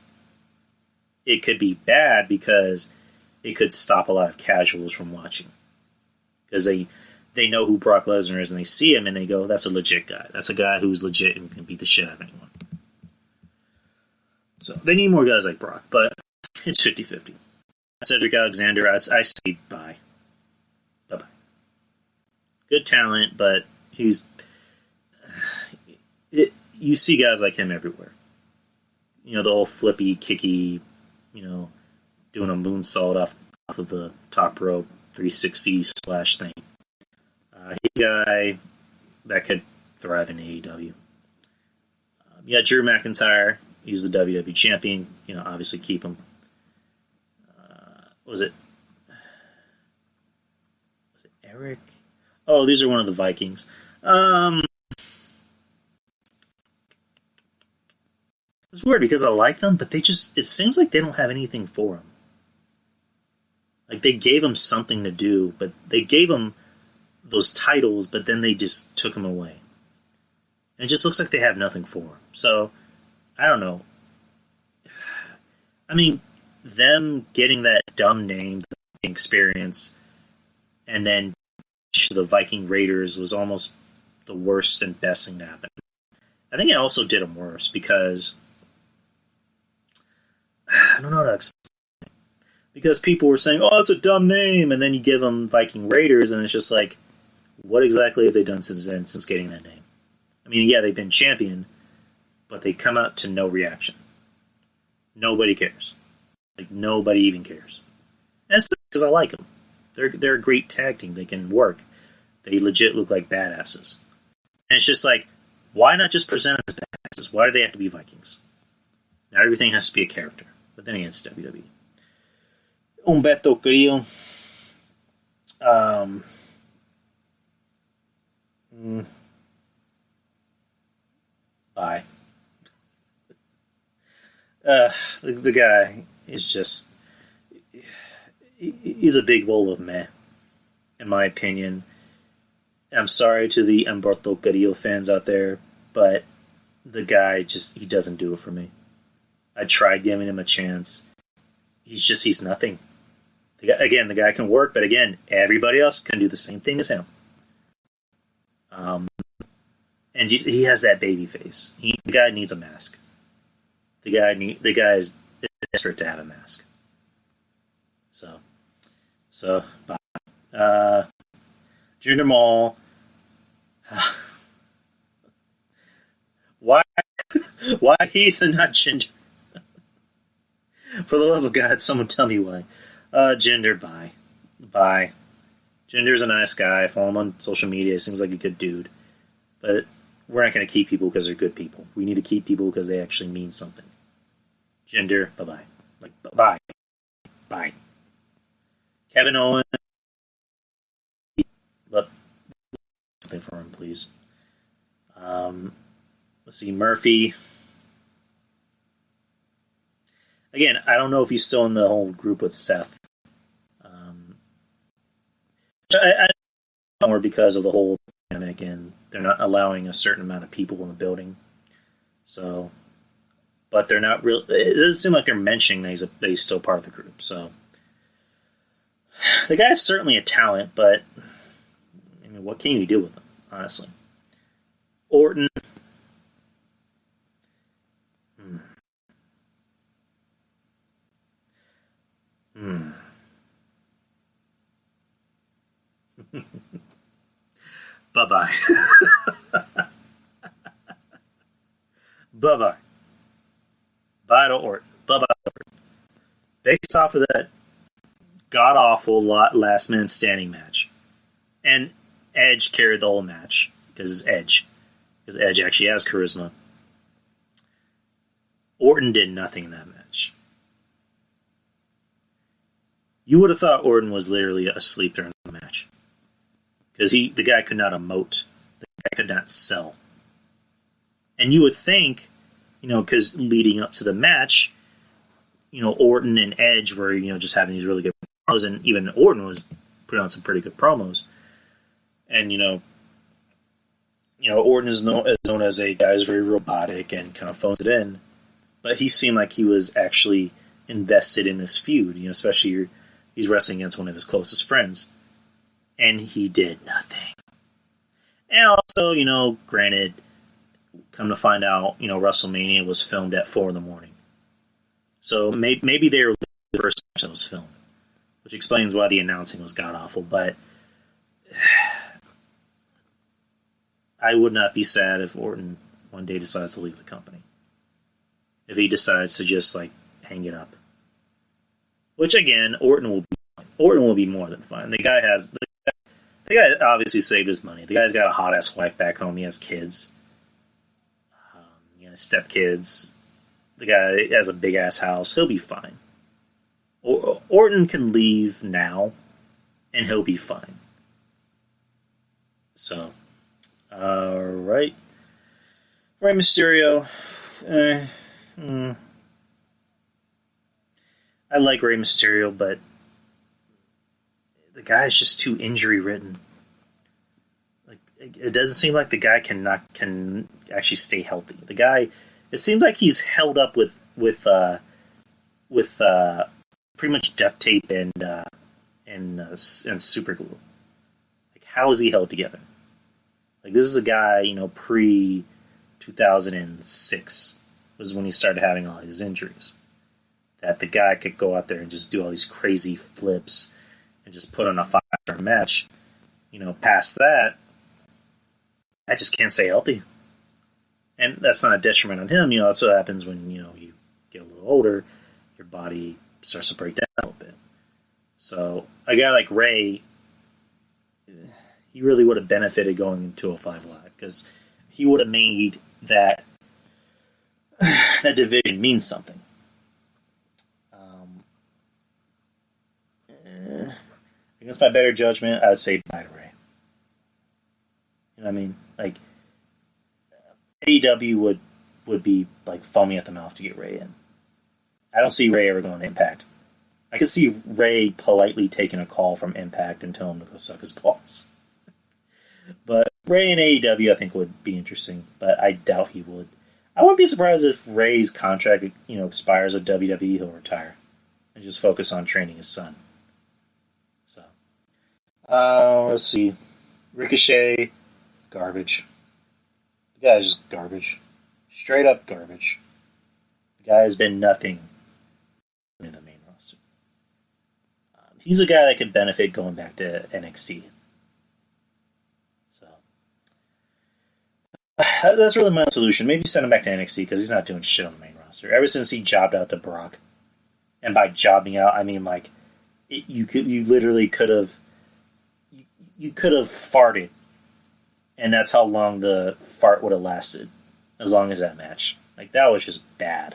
it could be bad because it could stop a lot of casuals from watching. Because they know who Brock Lesnar is and they see him and they go, that's a legit guy. That's a guy who's legit and can beat the shit out of anyone. So they need more guys like Brock, but it's 50-50. Cedric Alexander, I say bye. Bye-bye. Good talent, but you see guys like him everywhere. The whole flippy, kicky, doing a moonsault off of the top rope, 360 splash thing. He's a guy that could thrive in AEW. You got Drew McIntyre. He's the WWE champion. Obviously keep him. Was it Eric? Oh, these are one of the Vikings. It's weird because I like them, but it seems like they don't have anything for him. Like, they gave him something to do, but they gave him those titles, but then they just took him away. And it just looks like they have nothing for him. So, I don't know. I mean, them getting that dumb name, the experience, and then the Viking Raiders was almost the worst and best thing to happen. I think it also did them worse because I don't know how to explain. Because people were saying, "Oh, it's a dumb name," and then you give them Viking Raiders, and it's just like, what exactly have they done since then, since getting that name? I mean, yeah, they've been champion, but they come out to no reaction. Nobody cares. Like, nobody even cares. And it's because I like them. They're a great tag team. They can work. They legit look like badasses. And it's just like, why not just present them as badasses? Why do they have to be Vikings? Now everything has to be a character. But then again, it's WWE. Humberto Carrillo. Bye. The guy is just... He's a big bowl of meh, in my opinion. I'm sorry to the Humberto Carrillo fans out there, but the guy just... He doesn't do it for me. I tried giving him a chance. He's nothing. The guy can work, but again, everybody else can do the same thing as him. And he has that baby face. The guy needs a mask. The guy is desperate to have a mask. So bye. Jinder Mahal. Why Heath and not Jinder? For the love of God, someone tell me why. Jinder, bye. Jinder's a nice guy. I follow him on social media. Seems like a good dude. But we're not going to keep people because they're good people. We need to keep people because they actually mean something. Jinder, bye-bye. Like, bye. Bye. Kevin Owens. But something for him, please. Let's see, Murphy. Again, I don't know if he's still in the whole group with Seth. I more because of the whole pandemic and they're not allowing a certain amount of people in the building. So, but they're not real. It doesn't seem like they're mentioning that he's still part of the group. So, the guy's certainly a talent, but I mean, what can you do with him, honestly? Orton. Bye-bye. Bye-bye. Bye to Orton. Bye-bye to Orton. Based off of that god-awful last man standing match. And Edge carried the whole match. Because it's Edge. Because Edge actually has charisma. Orton did nothing in that match. You would have thought Orton was literally asleep during the match. Because the guy could not emote. The guy could not sell. And you would think, because leading up to the match, Orton and Edge were, just having these really good promos, and even Orton was putting on some pretty good promos. And, Orton is known as a guy who's very robotic and kind of phones it in. But he seemed like he was actually invested in this feud, especially he's wrestling against one of his closest friends. And he did nothing. And also, granted, come to find out, WrestleMania was filmed at 4 a.m. So maybe they were the first match that was filmed. Which explains why the announcing was god-awful. But I would not be sad if Orton one day decides to leave the company. If he decides to just, hang it up. Which, again, Orton will be more than fine. The guy obviously saved his money. The guy's got a hot-ass wife back home. He has kids. He has stepkids. The guy has a big-ass house. He'll be fine. Orton can leave now, and he'll be fine. So, alright. Rey Mysterio. I like Rey Mysterio, but the guy is just too injury-ridden. It doesn't seem like the guy can actually stay healthy. The guy, it seems like he's held up with pretty much duct tape and super glue. Like, how is he held together? Like, this is a guy, pre 2006 was when he started having all his injuries. That the guy could go out there and just do all these crazy flips and just put on a 5-star match. Past that, I just can't stay healthy. And that's not a detriment on him. That's what happens when, you get a little older, your body starts to break down a little bit. So a guy like Ray, he really would have benefited going into 205 Live because he would have made that division mean something. Against my better judgment, I'd say bye to Ray. You know what I mean? Like, AEW would be like foaming at the mouth to get Ray in. I don't see Ray ever going to Impact. I could see Ray politely taking a call from Impact and telling him to go suck his balls. But Ray in AEW, I think, would be interesting, but I doubt he would. I wouldn't be surprised if Ray's contract, expires with WWE. He'll retire and just focus on training his son. So, let's see. Ricochet, garbage. The guy's just garbage. Straight up garbage. The guy has been nothing in the main roster. He's a guy that could benefit going back to NXT. So that's really my solution. Maybe send him back to NXT because he's not doing shit on the main roster. Ever since he jobbed out to Brock, and by jobbing out, I mean like you literally could have farted, and that's how long the fart would have lasted. As long as that match. Like, that was just bad.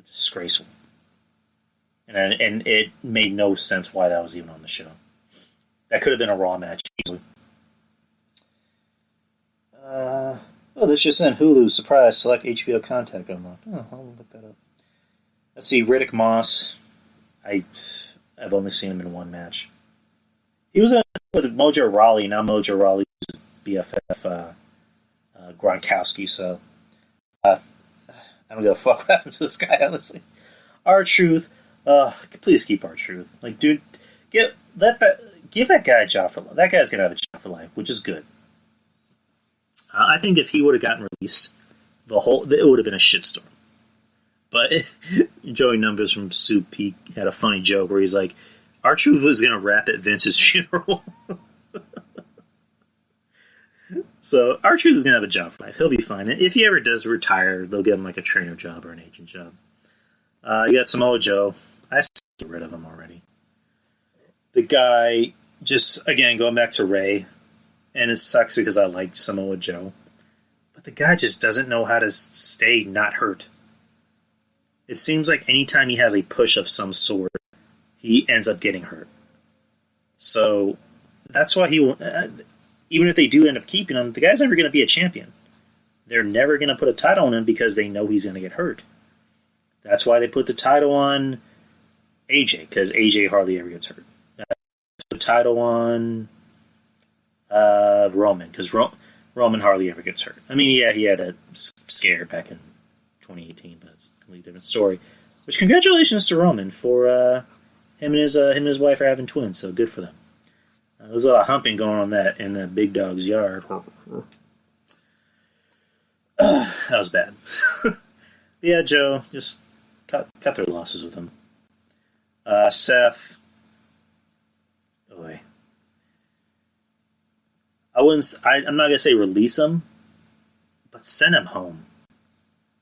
Disgraceful. And it made no sense why that was even on the show. That could have been a Raw match easily. This just in. Hulu, surprise, select HBO contact unlocked. Oh, I'll look that up. Let's see, Riddick Moss. I've only seen him in one match. He was with Mojo Rawley. Now Mojo Rawley is BFF Gronkowski, so I don't give a fuck what happens to this guy, honestly. R-Truth, please keep R-Truth. Like, dude, give that guy a job for life. That guy's gonna have a job for life, which is good. I think if he would have gotten released, it would have been a shitstorm. But Joey Numbers from Soup Peak had a funny joke where he's like, R-Truth was gonna rap at Vince's funeral. So, R-Truth is going to have a job for life. He'll be fine. If he ever does retire, they'll give him like a trainer job or an agent job. You got Samoa Joe. I get rid of him already. The guy, just, again, going back to Ray, and it sucks because I like Samoa Joe, but the guy just doesn't know how to stay not hurt. It seems like anytime he has a push of some sort, he ends up getting hurt. So, that's why he even if they do end up keeping him, the guy's never going to be a champion. They're never going to put a title on him because they know he's going to get hurt. That's why they put the title on AJ, because AJ hardly ever gets hurt. The title on Roman, because Roman hardly ever gets hurt. I mean, yeah, he had a scare back in 2018, but it's a completely different story. Which, congratulations to Roman for him and his wife are having twins, so good for them. There's a lot of humping going on in that big dog's yard. That was bad. Yeah, Joe, just cut their losses with him. Seth. Boy. I'm not going to say release him, but send him home.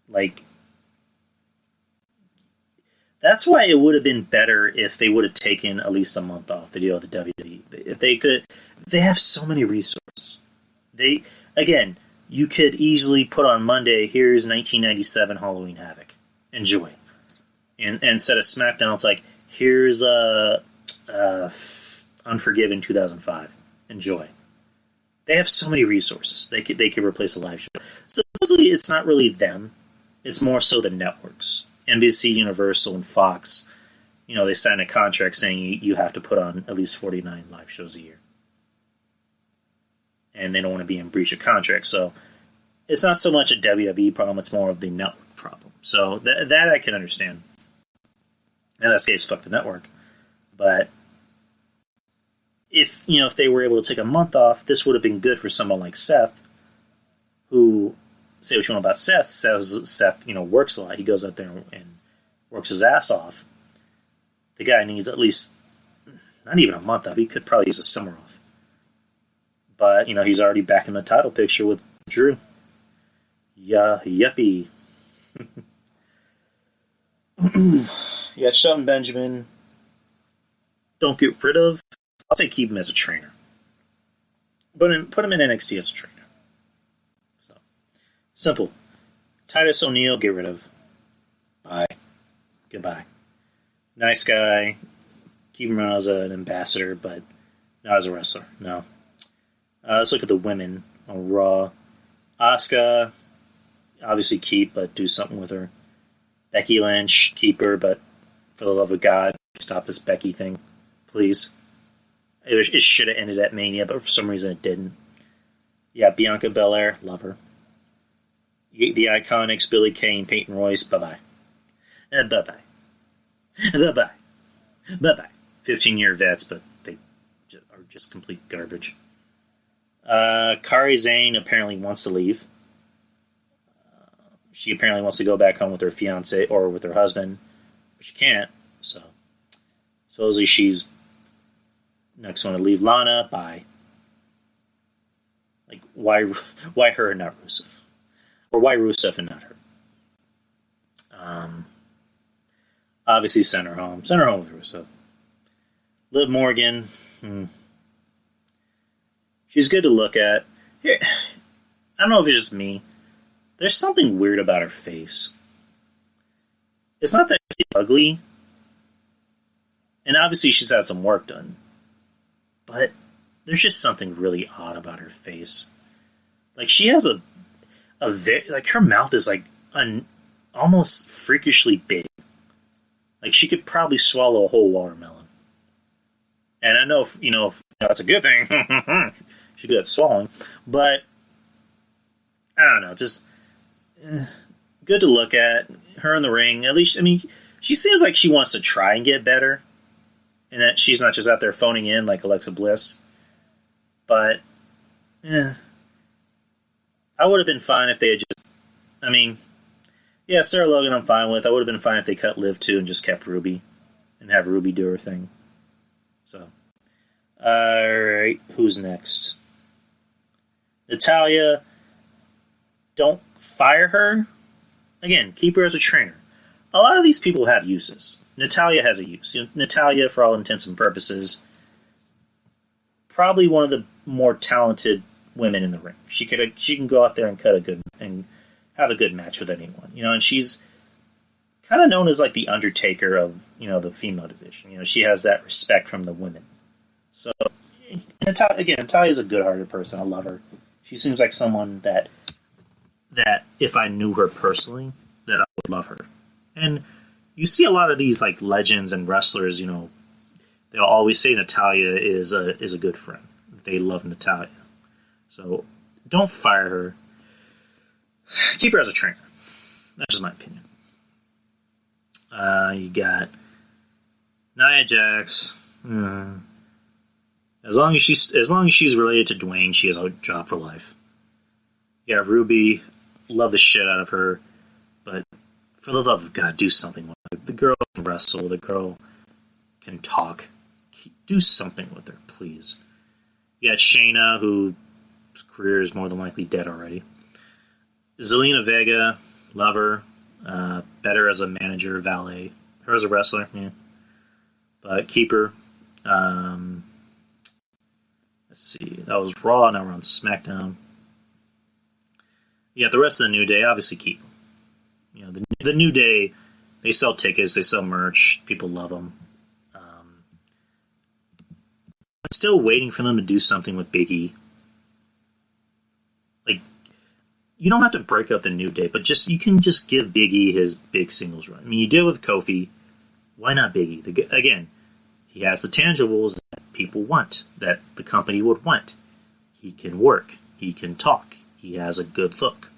Like, that's why it would have been better if they would have taken at least a month off to deal with the WWE. If they could, they have so many resources. You could easily put on Monday, here's 1997 Halloween Havoc. Enjoy. And instead of SmackDown, it's like, here's Unforgiven 2005. Enjoy. They have so many resources. They could replace a live show. Supposedly, it's not really them. It's more so the networks. NBC, Universal, and Fox, they signed a contract saying you have to put on at least 49 live shows a year. And they don't want to be in breach of contract. So it's not so much a WWE problem, it's more of the network problem. So that I can understand. In this case, fuck the network. But if they were able to take a month off, this would have been good for someone like Seth, who, say what you want about Seth, says Seth, works a lot. He goes out there and works his ass off. The guy needs at least, not even a month off. He could probably use a summer off. But, he's already back in the title picture with Drew. Yeah, yuppie. Yeah, Shelton Benjamin. Don't get rid of. I'll say keep him as a trainer. Put him in NXT as a trainer. So simple. Titus O'Neil, get rid of. Bye. Goodbye. Nice guy. Keep him around as an ambassador, but not as a wrestler. No. Let's look at the women on Raw. Asuka, obviously keep, but do something with her. Becky Lynch, keep her, but for the love of God, stop this Becky thing, please. It should have ended at Mania, but for some reason it didn't. Yeah, Bianca Belair, love her. The Iconics, Billie Kay, Peyton Royce, bye-bye. Bye-bye. Bye-bye. Bye-bye. 15-year vets, but they are just complete garbage. Kairi Sane apparently wants to leave. She apparently wants to go back home with her fiance or with her husband, but she can't, so supposedly she's next one to leave. Lana, bye. Like, why her and not Rusev? Or why Rusev and not her? Obviously send her home. Send her home with Rusev. Liv Morgan, she's good to look at. Here, I don't know if it's just me. There's something weird about her face. It's not that she's ugly. And obviously she's had some work done. But there's just something really odd about her face. Like, she has a very, like, her mouth is like almost freakishly big. Like, she could probably swallow a whole watermelon. And I know, if that's a good thing. She's good at swallowing. But, I don't know, just good to look at. Her in the ring, at least, she seems like she wants to try and get better. And that she's not just out there phoning in like Alexa Bliss. But, I would have been fine if they had just, Sarah Logan I'm fine with. I would have been fine if they cut Liv too and just kept Ruby. And have Ruby do her thing. So, alright, who's next? Natalya, don't fire her. Again, keep her as a trainer. A lot of these people have uses. Natalya has a use. Natalya, for all intents and purposes, probably one of the more talented women in the ring. She can go out there and have a good match with anyone. And she's kind of known as like the Undertaker of the female division. She has that respect from the women. So Natalya's a good-hearted person. I love her. She seems like someone that if I knew her personally, that I would love her. And you see a lot of these like legends and wrestlers, they'll always say Natalya is a good friend. They love Natalya. So don't fire her. Keep her as a trainer. That's just my opinion. You got Nia Jax. As long as she's related to Dwayne, she has a job for life. You got Ruby. Love the shit out of her, but for the love of God, do something with her. The girl can wrestle. The girl can talk. Do something with her, please. You got Shayna, whose career is more than likely dead already. Zelina Vega, love her. Better as a manager, valet. Her as a wrestler, yeah. But keep her. Let's see. That was Raw. Now we're on SmackDown. You got the rest of the New Day. Obviously keep them. The New Day, they sell tickets. They sell merch. People love them. I'm still waiting for them to do something with Big E. Like, you don't have to break up the New Day, but you can just give Big E his big singles run. You did it with Kofi. Why not Big E? Again, he has the tangibles that people want, that the company would want. He can work. He can talk. He has a good look.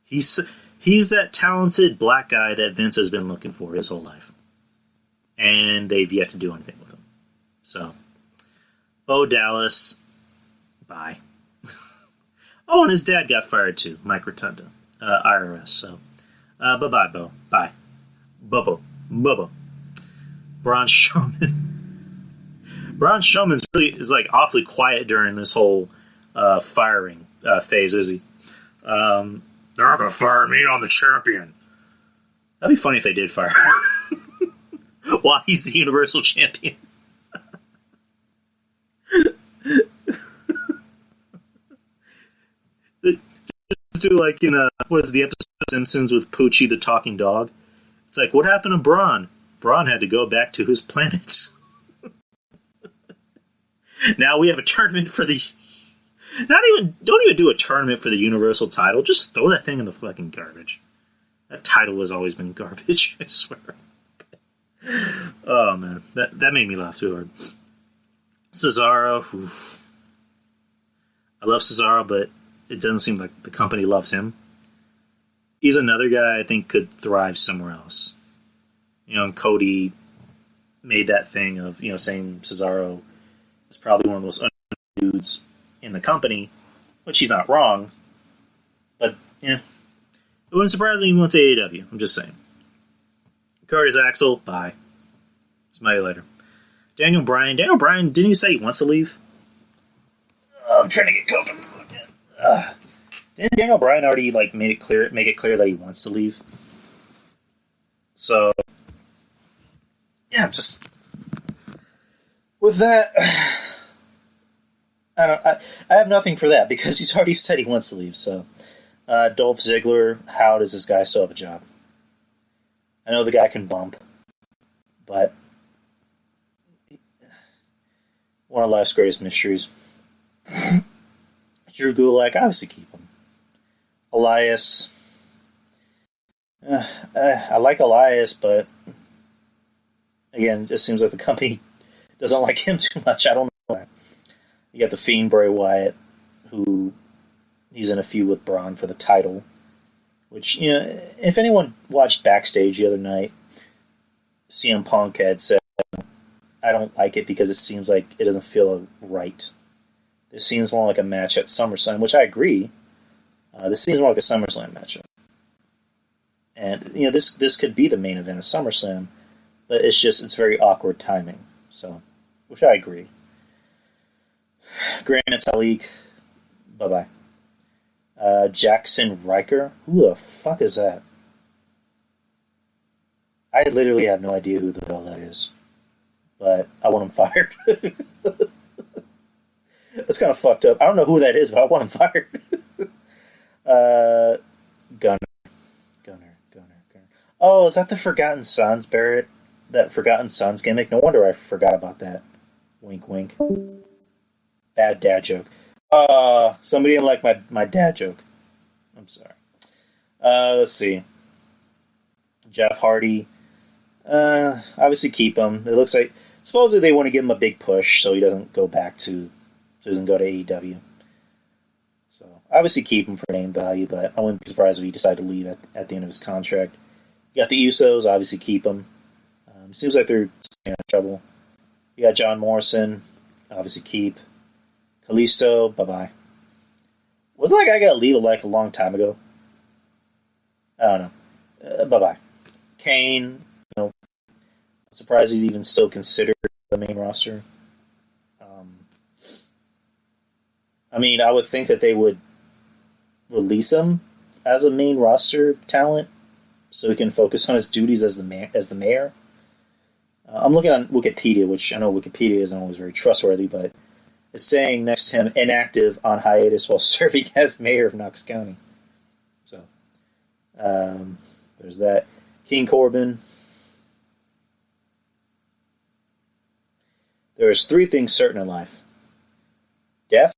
He's that talented black guy that Vince has been looking for his whole life. and they've yet to do anything with him. So, Bo Dallas, bye. Oh, and his dad got fired too, Mike Rotunda, IRS. So, bye-bye, Bo. Bye. Bubba. Braun Strowman. Braun Strowman is like awfully quiet during this whole firing phase, is he? They're not going to fire me on the champion. That'd be funny if they did fire him while he's the Universal Champion. Just do like in what is the episode of Simpsons with Poochie the talking dog? It's like, what happened to Braun? Braun had to go back to his planet. Now we have a tournament for the... Don't even do a tournament for the Universal title. Just throw that thing in the fucking garbage. That title has always been garbage, I swear. Oh, man. That made me laugh too hard. Cesaro. Oof. I love Cesaro, but it doesn't seem like the company loves him. He's another guy I think could thrive somewhere else. And Cody made that thing of, saying Cesaro is probably one of the most underrated dudes in the company, which he's not wrong. But, it wouldn't surprise me if he went to AEW. I'm just saying. Curtis Axel, bye. Smile you later. Daniel Bryan, didn't he say he wants to leave? I'm trying to get comfortable again. Didn't Daniel Bryan already make it clear that he wants to leave? So, yeah, just with that, I have nothing for that because he's already said he wants to leave. So, Dolph Ziggler, how does this guy still have a job? I know the guy can bump, but one of life's greatest mysteries. Drew Gulak, obviously keep him. Elias, I like Elias, but again, it just seems like the company doesn't like him too much. I don't know why. You got the Fiend Bray Wyatt, who he's in a feud with Braun for the title. Which, if anyone watched Backstage the other night, CM Punk had said, I don't like it because it seems like it doesn't feel right. This seems more like a match at SummerSlam, which I agree. This seems more like a SummerSlam matchup. And, this could be the main event of SummerSlam, but it's very awkward timing. So, which I agree. Grand Metalik, bye-bye. Jackson Riker? Who the fuck is that? I literally have no idea who the hell that is. But I want him fired. That's kind of fucked up. I don't know who that is, but I want him fired. Gunner. Oh, is that the Forgotten Sons, Barrett? That Forgotten Sons gimmick? No wonder I forgot about that. Wink, wink. Bad dad joke. Somebody didn't like my dad joke. I'm sorry. Let's see. Jeff Hardy. Obviously keep him. It looks like supposedly they want to give him a big push so he doesn't go to AEW. So obviously keep him for name value, but I wouldn't be surprised if he decided to leave at the end of his contract. You got the Usos, obviously keep them. Seems like they're staying out of trouble. You got John Morrison, obviously keep. Kalisto, bye-bye. Wasn't that guy got to leave a long time ago? I don't know. Bye-bye. Kane, I'm surprised he's even still considered the main roster. I would think that they would release him as a main roster talent so he can focus on his duties as the mayor. I'm looking on Wikipedia, which I know Wikipedia isn't always very trustworthy, but it's saying next to him, inactive on hiatus while serving as mayor of Knox County. So, there's that. King Corbin. There's 3 things certain in life. Death,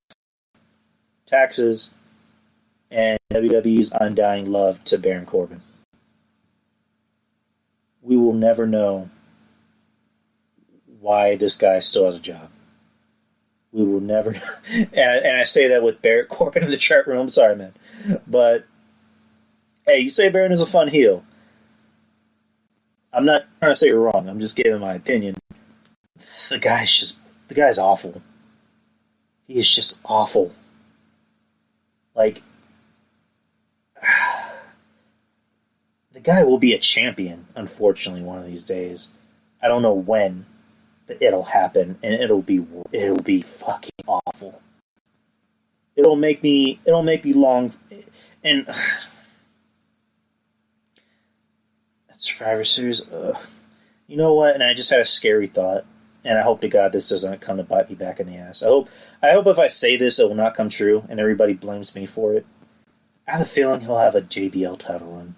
taxes, and WWE's undying love to Baron Corbin. We will never know why this guy still has a job. We will never know. And I say that with Barrett Corbin in the chat room. I'm sorry, man. But, hey, you say Baron is a fun heel. I'm not trying to say you're wrong. I'm just giving my opinion. The guy's awful. He is just awful. Like, the guy will be a champion, unfortunately, one of these days. I don't know when, but it'll happen, and it'll be fucking awful. It'll make me long, and Survivor Series. You know what? And I just had a scary thought, and I hope to God this doesn't come to bite me back in the ass. I hope if I say this, it will not come true, and everybody blames me for it. I have a feeling he'll have a JBL title run.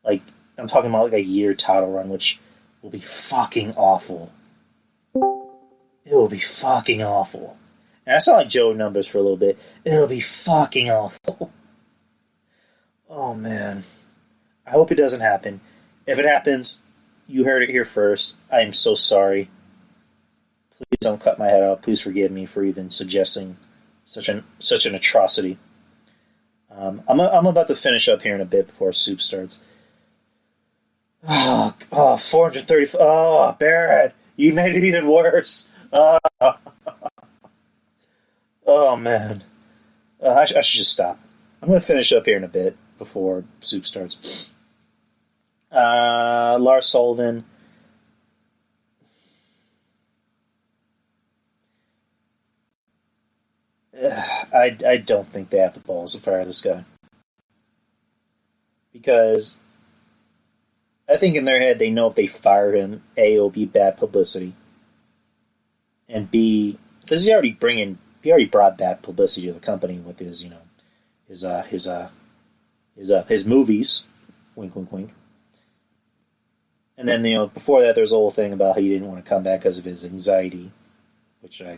Like, I'm talking about like a year title run, which will be fucking awful. It will be fucking awful. And I saw like Joe numbers for a little bit. It'll be fucking awful. Oh man. I hope it doesn't happen. If it happens, you heard it here first. I am so sorry. Please don't cut my head off. Please forgive me for even suggesting such an atrocity. I'm about to finish up here in a bit before soup starts. Oh, 430. Oh, Barrett, you made it even worse. Oh man. I should just stop. I'm going to finish up here in a bit before soup starts. Lars Sullivan. I don't think they have the balls to fire this guy. Because I think in their head they know if they fire him, A, it'll be bad publicity. And B, because he already brought bad publicity to the company with his, his movies. Wink, wink, wink. And then, before that, there's a whole thing about how he didn't want to come back because of his anxiety, which I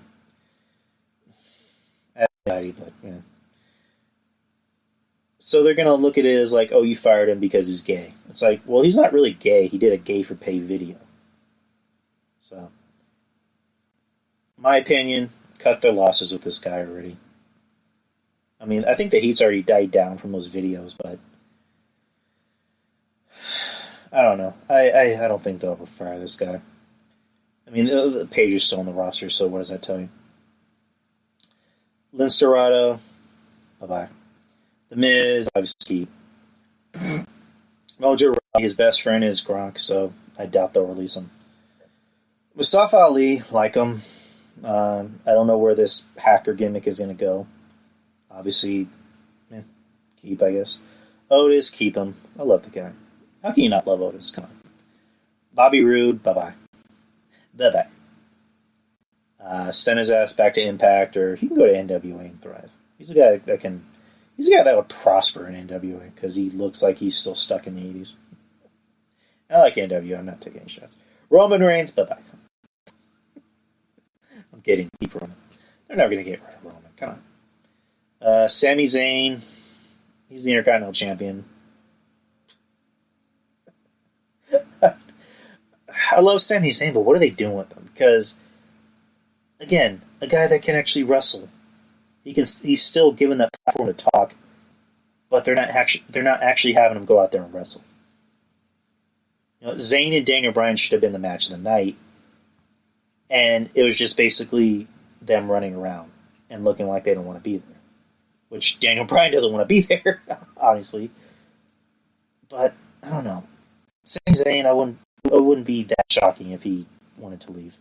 have anxiety, but, So they're going to look at it as like, oh, you fired him because he's gay. It's like, well, he's not really gay. He did a gay for pay video. So, my opinion, cut their losses with this guy already. I mean, I think the heat's already died down from those videos, but I don't know. I don't think they'll ever fire this guy. I mean, the Page is still on the roster, so what does that tell you? Lince Dorado, bye-bye. The Miz, obviously. Mojo Rawley, his best friend is Gronk, so I doubt they'll release him. Mustafa Ali, like him. I don't know where this hacker gimmick is going to go. Obviously, keep, I guess. Otis, keep him. I love the guy. How can you not love Otis? Come on. Bobby Roode, bye-bye. Bye-bye. Send his ass back to Impact, or he can go to NWA and thrive. He's a guy that would prosper in NWA, because he looks like he's still stuck in the 80s. I like NWA, I'm not taking any shots. Roman Reigns, bye-bye. I'm kidding, keep Roman. They're never going to get rid of Roman, come on. Sami Zayn, he's the Intercontinental Champion. I love Sami Zayn, but what are they doing with him? Because, again, a guy that can actually wrestle. He's still given that platform to talk, but they're not actually having him go out there and wrestle. Zayn and Daniel Bryan should have been the match of the night, and it was just basically them running around and looking like they don't want to be there. Which Daniel Bryan doesn't want to be there, obviously. But I don't know. Sami Zayn, it wouldn't be that shocking if he wanted to leave.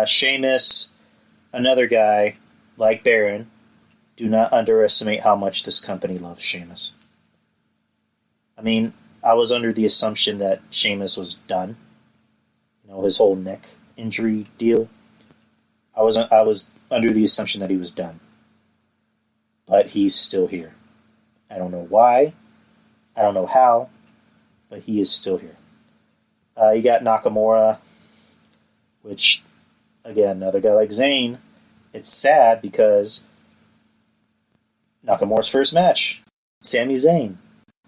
Sheamus, another guy like Baron. Do not underestimate how much this company loves Sheamus. I mean, I was under the assumption that Sheamus was done. His whole neck injury deal. I was under the assumption that he was done. But he's still here. I don't know why. I don't know how. But he is still here. You got Nakamura, which, again, another guy like Zayn. It's sad because Nakamura's first match, Sami Zayn,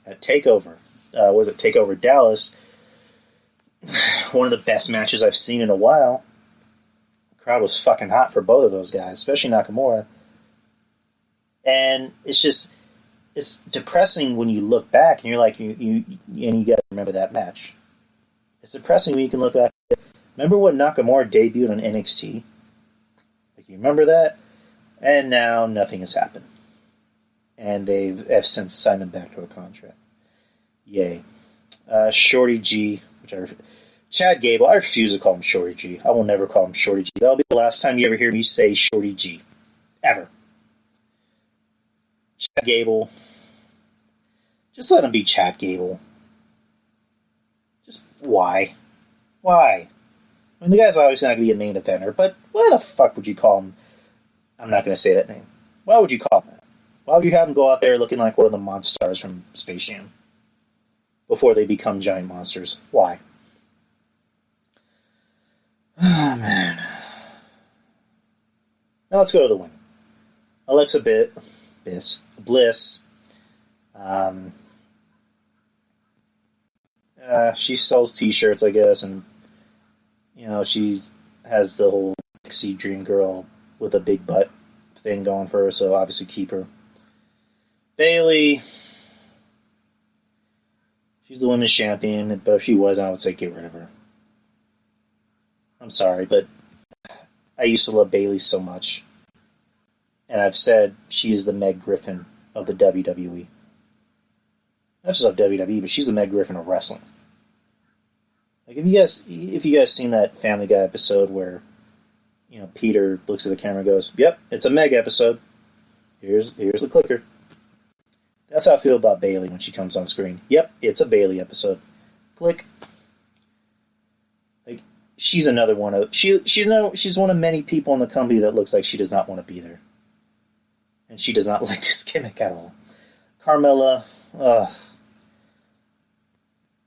at TakeOver. Was it TakeOver Dallas? One of the best matches I've seen in a while. The crowd was fucking hot for both of those guys, especially Nakamura. And it's depressing when you look back and you're like, you got remember that match. It's depressing when you can look back. Remember when Nakamura debuted on NXT? Like, you remember that? And now nothing has happened. And have since signed him back to a contract. Yay. Shorty G, Chad Gable, I refuse to call him Shorty G. I will never call him Shorty G. That'll be the last time you ever hear me say Shorty G. Ever. Chad Gable. Just let him be Chad Gable. Just why? Why? I mean, the guy's obviously not going to be a main eventer, but why the fuck would you call him? I'm not going to say that name. Why would you call him that? Why would you have him go out there looking like one of the monsters from Space Jam before they become giant monsters? Why? Oh, man. Now let's go to the women. Alexa Bliss. She sells t-shirts, I guess, and she has the whole pixie dream girl with a big butt thing going for her, so obviously keep her. Bayley, she's the women's champion, but if she wasn't, I would say get rid of her. I'm sorry, but I used to love Bayley so much. And I've said she is the Meg Griffin of the WWE. Not just of WWE, but she's the Meg Griffin of wrestling. Like, if you guys seen that Family Guy episode where, Peter looks at the camera and goes, "Yep, it's a Meg episode. Here's the clicker." That's how I feel about Bayley when she comes on screen. Yep, it's a Bayley episode. Click. Like, she's another one of she's one of many people in the company that looks like she does not want to be there, and she does not like this gimmick at all. Carmella,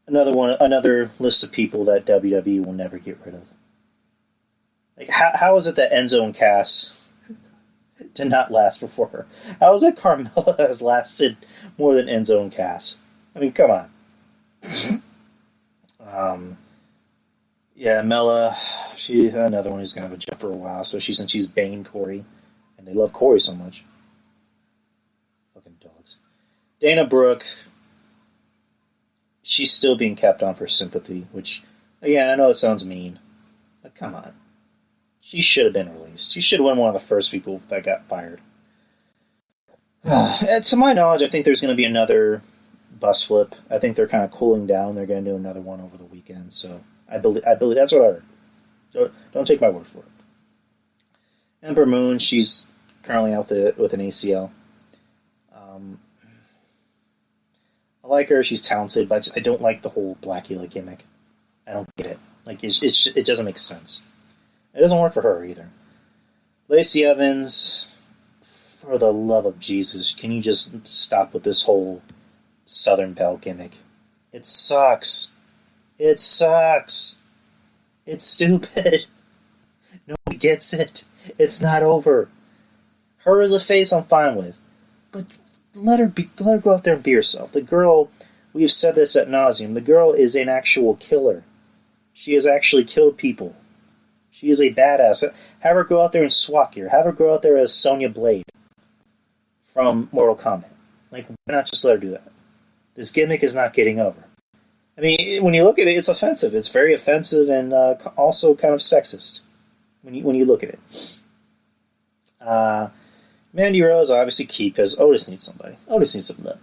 another list of people that WWE will never get rid of. Like, how is it that Enzo and Cass did not last before her? How is it Carmella has lasted more than Enzo and Cass? I mean, come on. Yeah, Mella, she's another one who's going to have a jump for a while, especially since she's banging Corey, and they love Corey so much. Fucking dogs. Dana Brooke, she's still being kept on for sympathy, which, again, I know it sounds mean, but come on. She should have been released. She should have been one of the first people that got fired. And to my knowledge, I think there's going to be another bus flip. I think they're kind of cooling down. They're going to do another one over the weekend. So I believe that's what I heard. So don't take my word for it. Ember Moon, she's currently out with an ACL. I like her. She's talented, but I don't like the whole Blackula gimmick. I don't get it. Like, it doesn't make sense. It doesn't work for her either. Lacey Evans, for the love of Jesus, can you just stop with this whole Southern Belle gimmick? It sucks. It sucks. It's stupid. Nobody gets it. It's not over. Her as a face, I'm fine with, but let her go out there and be herself. The girl, we've said this ad nauseum. The girl is an actual killer. She has actually killed people. She is a badass. Have her go out there in SWAT gear. Have her go out there as Sonya Blade from Mortal Kombat. Like, why not just let her do that? This gimmick is not getting over. I mean, when you look at it, it's offensive. It's very offensive and also kind of sexist when you look at it. Mandy Rose, obviously keep, because Otis needs somebody. Otis needs some love.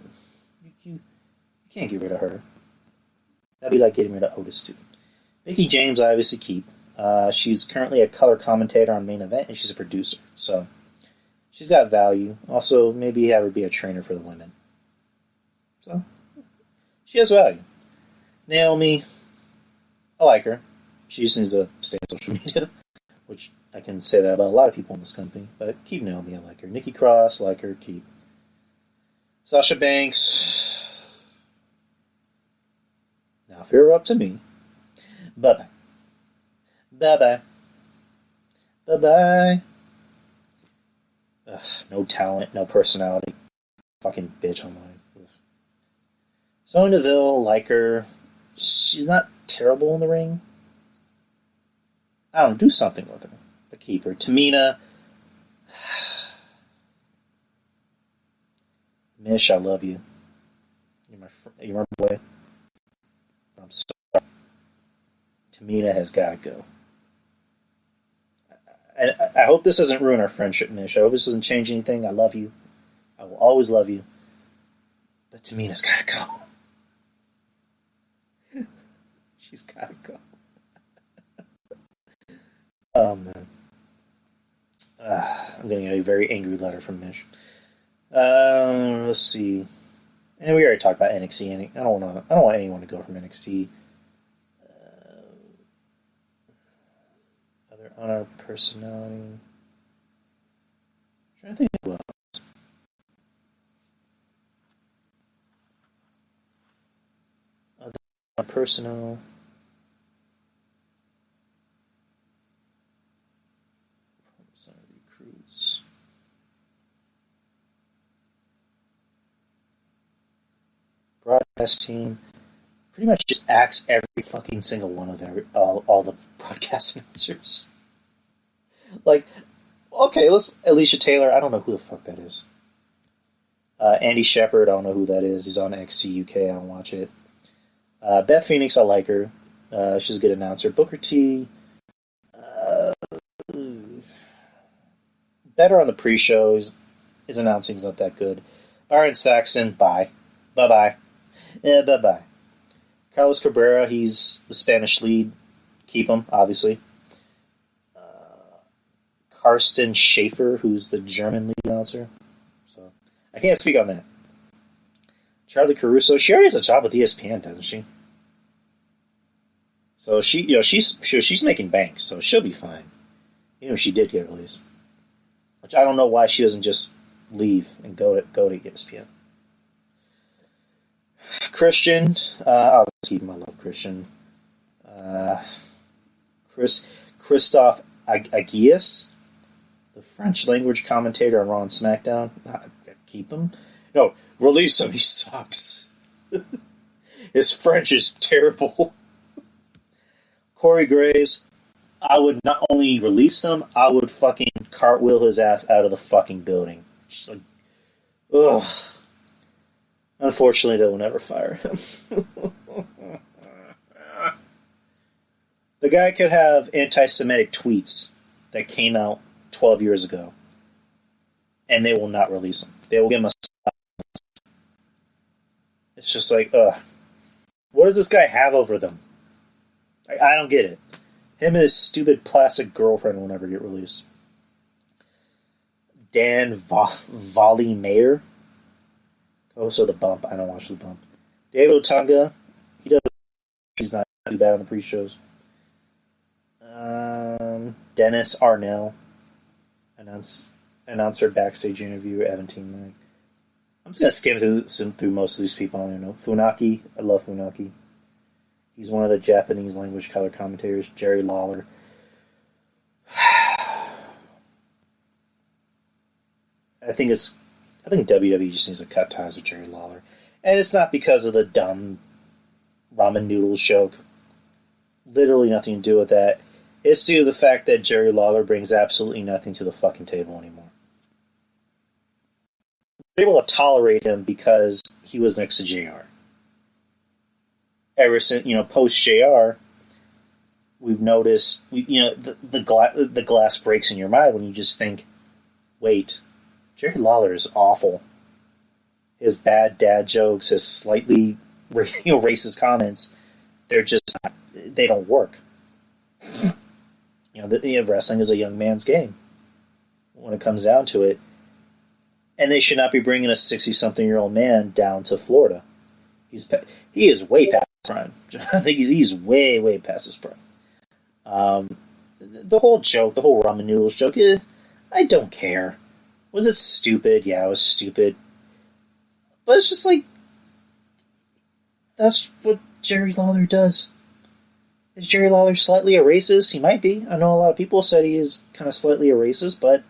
You can't get rid of her. That'd be like getting rid of Otis, too. Mickie James, obviously keep. She's currently a color commentator on Main Event, and she's a producer. So she's got value. Also, maybe have her be a trainer for the women. So she has value. Naomi, I like her. She just needs to stay on social media, which I can say that about a lot of people in this company. But keep Naomi, I like her. Nikki Cross, like her, keep. Sasha Banks. Now, if you're up to me, bye-bye. Bye-bye. Bye-bye. Ugh, no talent, no personality. Fucking bitch online. Sonya Deville, like her. She's not terrible in the ring. I don't know, do something with her. But keep her. Tamina. Mish, I love you. You're my boy. sorry. Tamina has got to go. I hope this doesn't ruin our friendship, Mish. I hope this doesn't change anything. I love you. I will always love you. But Tamina's got to go. She's got to go. Oh, man. I'm getting a very angry letter from Mish. Let's see. And we already talked about NXT. I don't want anyone to go from NXT. Other on our personality. I'm trying to think of who else. Other on personal. Recruits. Broadcast team pretty much just axed every fucking single one of all the broadcast announcers. Like, okay, Alicia Taylor, I don't know who the fuck that is. Andy Shepherd, I don't know who that is. He's on XC UK, I don't watch it. Beth Phoenix, I like her. She's a good announcer. Booker T, better on the pre-show. His announcing's not that good. Byron Saxton, bye. Bye-bye. Yeah, bye-bye. Carlos Cabrera, he's the Spanish lead. Keep him, obviously. Karsten Schaefer, who's the German lead announcer. So I can't speak on that. Charlie Caruso, she already has a job with ESPN, doesn't she? So she's making bank, so she'll be fine. Even if she did get released. Which I don't know why she doesn't just leave and go to ESPN. Christian, I'll keep him. I love Christian. Christophe Aguillas, the French language commentator on Raw and SmackDown. Keep him. No, release him. He sucks. His French is terrible. Corey Graves, I would not only release him, I would fucking cartwheel his ass out of the fucking building. Just like, ugh. Unfortunately, they will never fire him. The guy could have anti-Semitic tweets that came out 12 years ago, and they will not release him. They will give him a... It's just like, ugh. What does this guy have over them? I don't get it. Him and his stupid plastic girlfriend will never get released. Dan Volley Mayer. Oh, so The Bump. I don't watch The Bump. David Otunga. He's not too bad on the pre-shows. Dennis Arnell. Announcer backstage interview. Evan Team Mag. I'm just going to skim through most of these people. I don't know. Funaki. I love Funaki. He's one of the Japanese language color commentators. Jerry Lawler. I think WWE just needs to cut ties with Jerry Lawler. And it's not because of the dumb ramen noodles joke. Literally nothing to do with that. It's due to the fact that Jerry Lawler brings absolutely nothing to the fucking table anymore. We're able to tolerate him because he was next to JR. Ever since, post JR, we've noticed, the glass breaks in your mind when you just think, wait, Jerry Lawler is awful. His bad dad jokes, his slightly racist comments, they're just not, they don't work. Wrestling is a young man's game when it comes down to it. And they should not be bringing a 60-something-year-old man down to Florida. He is way past his prime. I think he's way, way past his prime. The whole joke, the whole ramen noodles joke, I don't care. Was it stupid? Yeah, it was stupid. But it's just like, that's what Jerry Lawler does. Is Jerry Lawler slightly a racist? He might be. I know a lot of people said he is kind of slightly a racist, but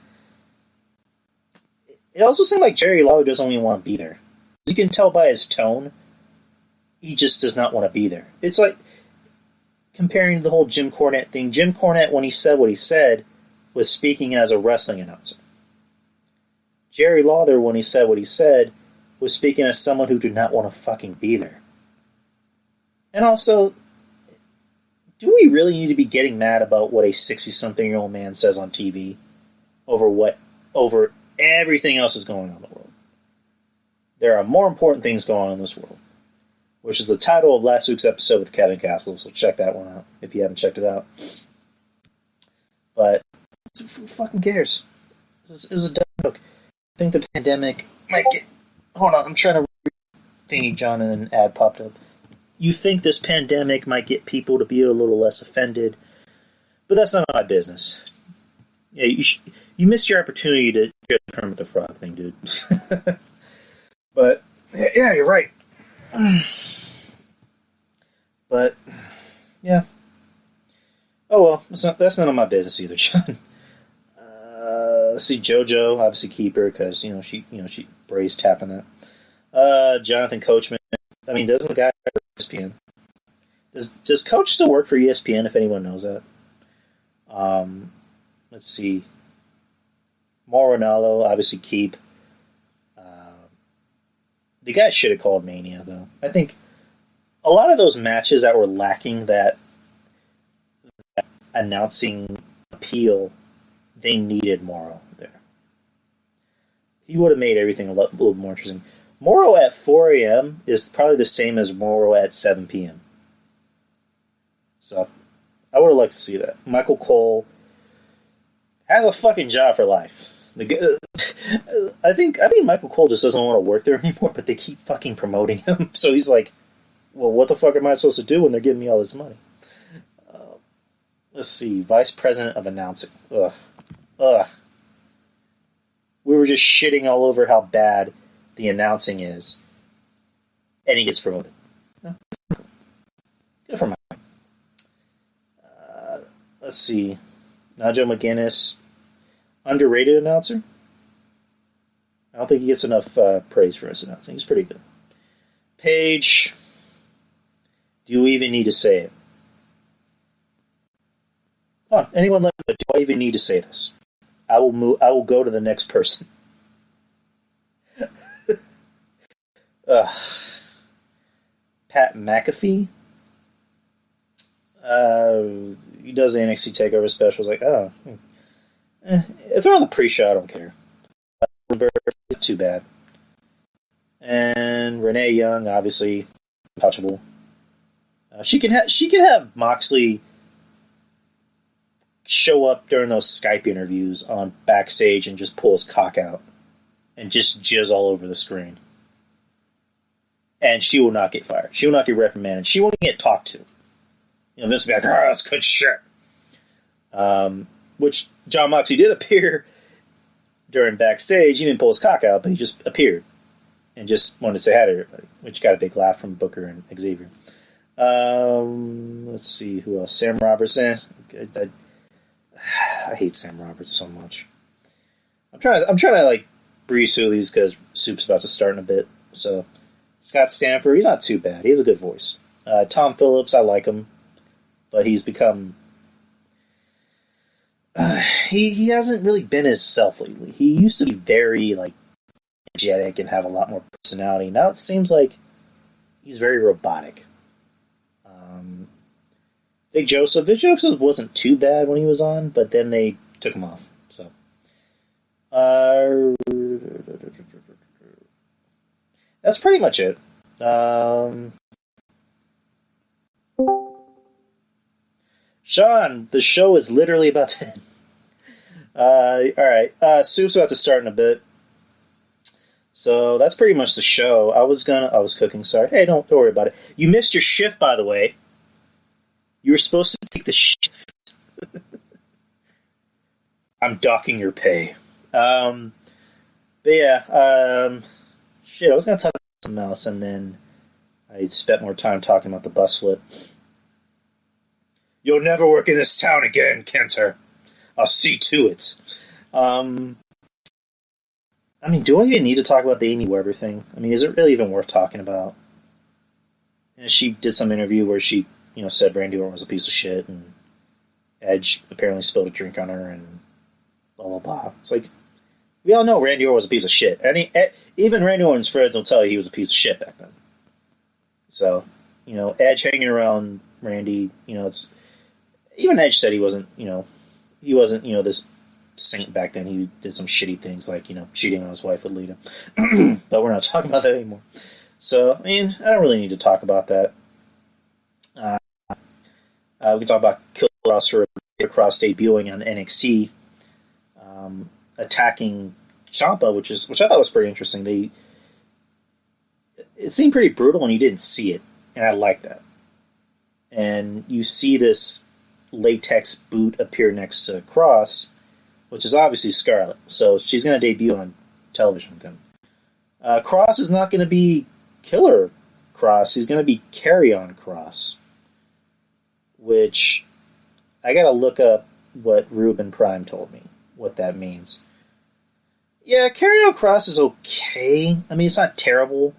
it also seemed like Jerry Lawler doesn't even want to be there. You can tell by his tone, he just does not want to be there. It's like comparing the whole Jim Cornette thing. Jim Cornette, when he said what he said, was speaking as a wrestling announcer. Jerry Lawler, when he said what he said, was speaking as someone who did not want to fucking be there. And also, do we really need to be getting mad about what a 60-something-year-old man says on TV over everything else is going on in the world? There are more important things going on in this world, which is the title of last week's episode with Kevin Castle, so check that one out if you haven't checked it out. But who fucking cares? It was a dumb joke. I think the pandemic might get... Hold on, I'm trying to read thingy John and an ad popped up. You think this pandemic might get people to be a little less offended, but that's not my business. Yeah, you missed your opportunity to get the Kermit the Frog thing, dude. But yeah, you're right. But yeah. Oh well, that's none of my business either, John. Let's see, JoJo, obviously keep her because she Bray's tapping that. Jonathan Coachman. I mean, doesn't the guy work for ESPN? Does Coach still work for ESPN? If anyone knows that. Let's see. More Ronaldo, obviously keep. The guy should have called Mania, though. I think a lot of those matches that were lacking that announcing appeal, they needed Morrow there. He would have made everything a little more interesting. Morrow at 4 a.m. is probably the same as Morrow at 7 p.m. So, I would have liked to see that. Michael Cole has a fucking job for life. I think Michael Cole just doesn't want to work there anymore, but they keep fucking promoting him. So he's like, well, what the fuck am I supposed to do when they're giving me all this money? Let's see. Vice President of Announcing. Ugh. We were just shitting all over how bad the announcing is. And he gets promoted. No. Good for Mike. Let's see. Nigel McGuinness. Underrated announcer? I don't think he gets enough praise for his announcing. He's pretty good. Paige. Do you even need to say it? Come on, anyone let me know. Do I even need to say this? I will go to the next person. Pat McAfee. He does the NXT TakeOver specials. Like, oh, if they're on the pre-show, I don't care. It's too bad. And Renee Young, obviously, untouchable. She can have Moxley show up during those Skype interviews on backstage and just pull his cock out and just jizz all over the screen. And she will not get fired. She will not get reprimanded. She won't get talked to. Vince will be like, oh, that's good shit. Which John Moxley did appear during backstage. He didn't pull his cock out, but he just appeared and just wanted to say hi to everybody, which got a big laugh from Booker and Xavier. Let's see who else. Sam Robertson. I hate Sam Roberts so much. I'm trying to like breeze through these because Soup's about to start in a bit. So Scott Stanford, he's not too bad. He has a good voice. Tom Phillips, I like him, but he's become. He hasn't really been himself lately. He used to be very like energetic and have a lot more personality. Now it seems like he's very robotic. Vic Joseph wasn't too bad when he was on, but then they took him off. So, that's pretty much it. Sean, the show is literally about to end. Alright. Soup's about to start in a bit. So that's pretty much the show. I was cooking, sorry. Hey, don't worry about it. You missed your shift, by the way. You were supposed to take the shift. I'm docking your pay. But yeah, shit, I was gonna talk about something else, and then I spent more time talking about the bus flip. You'll never work in this town again, Kenter. I'll see to it. I mean, do I even need to talk about the Amy Weber thing? I mean, is it really even worth talking about? And she did some interview where she, said Randy Orton was a piece of shit, and Edge apparently spilled a drink on her, and blah, blah, blah. It's like, we all know Randy Orton was a piece of shit. Even Randy Orton's friends will tell you he was a piece of shit back then. So, Edge hanging around Randy. It's even Edge said he wasn't this saint back then. He did some shitty things like cheating on his wife with Lita. But we're not talking about that anymore. So I don't really need to talk about that. We can talk about Killer Kross for Kross debuting on NXT, attacking Ciampa, which I thought was pretty interesting. It seemed pretty brutal, and you didn't see it, and I like that. And you see this latex boot appear next to Kross, which is obviously Scarlett, so she's going to debut on television with him. Kross is not going to be Killer Kross; he's going to be Carry On Kross, which I got to look up what Ruben Prime told me, what that means. Yeah, Carry On Kross is okay. It's not terrible.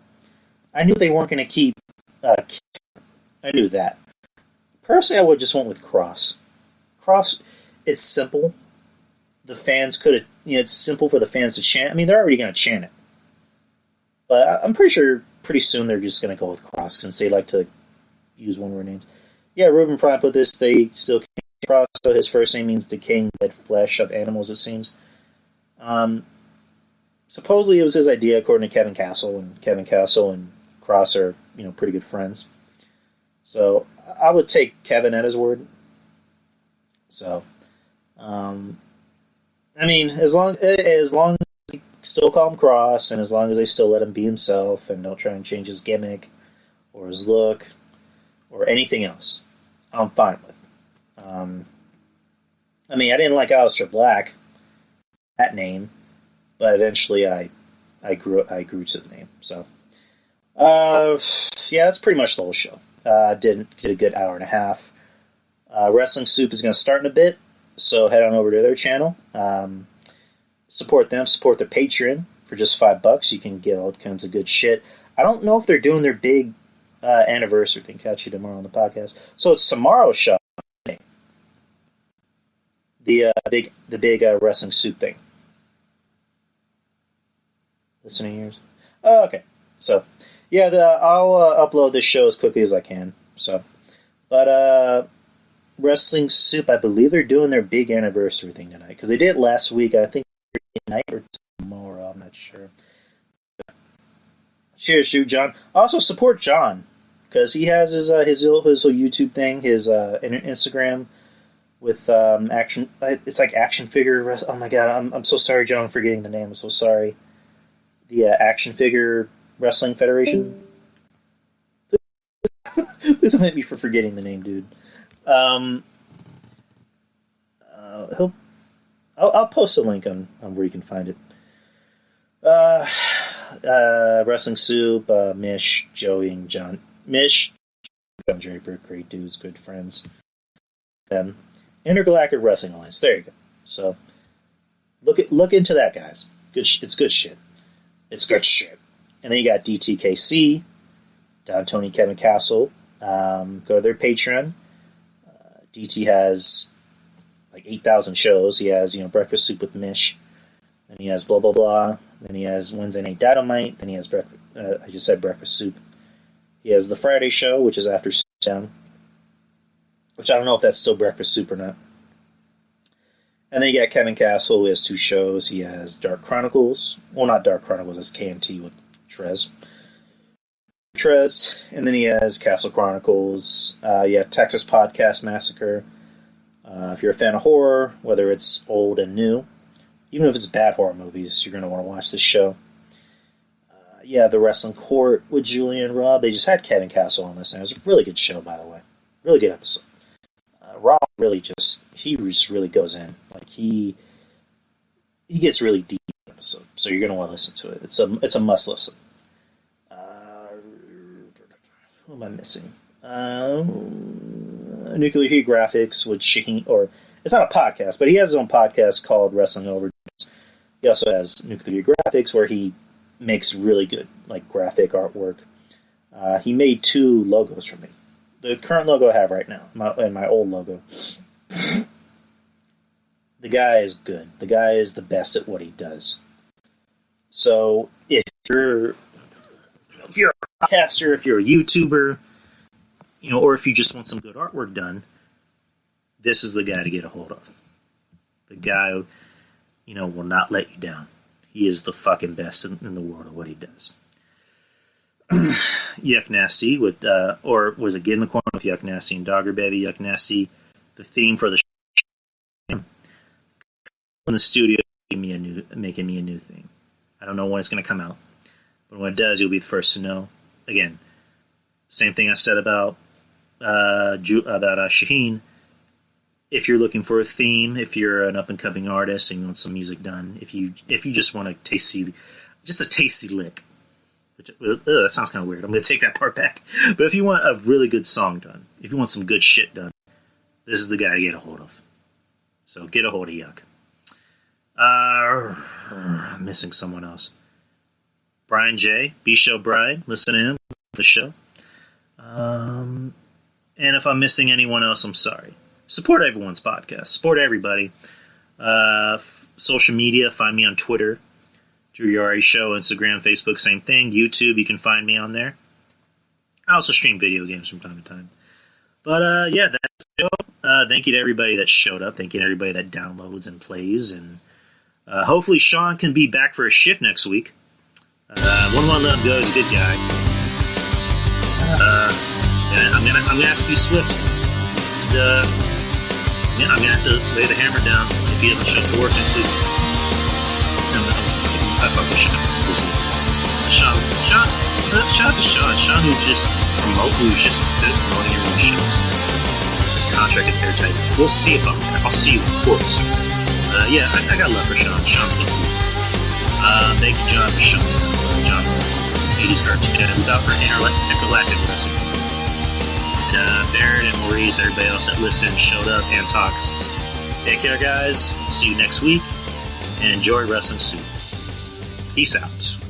I knew they weren't going to keep. I knew that. Personally, I would just went with Kross. Kross, it's simple. The fans could have. It's simple for the fans to chant. They're already going to chant it. But I'm pretty sure pretty soon they're just going to go with Kross since they like to use one-word names. Yeah, Ruben Prime put this. They still can't Kross, so his first name means decaying dead flesh of animals, it seems. Supposedly it was his idea, according to Kevin Castle, and Kevin Castle and Kross are, pretty good friends. So I would take Kevin at his word. So, as long as they still call him Kross, and as long as they still let him be himself and don't try and change his gimmick or his look or anything else, I'm fine with. I didn't like Aleister Black, that name, but eventually I grew to the name. So, yeah, that's pretty much the whole show. Did a good hour and a half. Wrestling Soup is going to start in a bit, so head on over to their channel. Support them. Support their Patreon for just $5. You can get all kinds of good shit. I don't know if they're doing their big anniversary thing. Catch you tomorrow on the podcast. So it's tomorrow's show. The big Wrestling Soup thing. Listening ears. Oh, okay. So, yeah, I'll upload this show as quickly as I can. So, but Wrestling Soup, I believe they're doing their big anniversary thing tonight because they did it last week. I think tonight or tomorrow. I'm not sure. Cheers, you, John. Also support John because he has his whole YouTube thing, his Instagram with action. It's like action figure. Oh my god, I'm so sorry, John, for forgetting the name. I'm so sorry. The Action Figure Wrestling Federation. Please don't hit me for forgetting the name, dude. I'll post a link on where you can find it. Wrestling Soup, Mish, Joey, and John. Mish, John Draper, great dudes, good friends. Intergalactic Wrestling Alliance. There you go. So look into that, guys. It's good shit. It's good shit. And then you got DTKC, Don Tony, Kevin Castle. Go to their Patreon. DT has like 8,000 shows. He has, Breakfast Soup with Mish. Then he has blah, blah, blah. Then he has Wednesday Night Dynamite. Then he has I just said Breakfast Soup. He has the Friday show, which is after Down, which I don't know if that's still Breakfast Soup or not. And then you got Kevin Castle, who has 2 shows. He has Dark Chronicles. Well, not Dark Chronicles, it's KMT with Trez. And then he has Castle Chronicles. Texas Podcast Massacre. If you're a fan of horror, whether it's old and new, even if it's bad horror movies, you're going to want to watch this show. The Wrestling Court with Julian and Rob. They just had Kevin Castle on this, and it was a really good show, by the way. Really good episode. Rob really just really goes in. Like he gets really deep in the episode, so you're going to want to listen to it. It's a must listen. Who am I missing? Nuclear Heat Graphics with Shaheen, or it's not a podcast, but he has his own podcast called Wrestling Overdose. He also has Nuclear Heat Graphics where he makes really good graphic artwork. He made 2 logos for me. The current logo I have right now, and my old logo. The guy is good. The guy is the best at what he does. So if you're a podcaster, if you're a YouTuber, or if you just want some good artwork done, this is the guy to get a hold of. The guy who, will not let you down. He is the fucking best in the world at what he does. Yuck Nasty with, or was it Get in the Corner with Yuck Nasty and Dogger Baby? Yuck Nasty, the theme for the show. In the studio, making me a new theme. I don't know when it's going to come out, but when it does, you'll be the first to know. Again, same thing I said about Shaheen. If you're looking for a theme, if you're an up and coming artist and you want some music done, if you just want a tasty lick, which that sounds kind of weird. I'm going to take that part back. But if you want a really good song done, if you want some good shit done, this is the guy to get a hold of. So get a hold of Yuck. I'm missing someone else. Brian J. B-Show Brian. Listen to him. The show. And if I'm missing anyone else, I'm sorry. Support everyone's podcast. Support everybody. Social media, find me on Twitter. Drew Yari Show, Instagram, Facebook, same thing. YouTube, you can find me on there. I also stream video games from time to time. But, yeah, that's the show. Thank you to everybody that showed up. Thank you to everybody that downloads and plays. And hopefully Sean can be back for a shift next week. Wouldn't want to let him go. He's a good guy. I'm gonna have to be swift. And, I'm gonna have to lay the hammer down if he doesn't show up to work next week. I fuck with Sean. Shout out to Sean. Sean who's just promoting everyone's shows. Contract is airtight. We'll see about that. I'll see you in court soon. Yeah, I got love for Sean. Sean's good. Thank you, John, for showing up. John, 80s cartoon, and without for intergalactic wrestling. Barrett and Maurice, everybody else that listened, showed up, and talks. Take care, guys. See you next week, and enjoy wrestling soon. Peace out.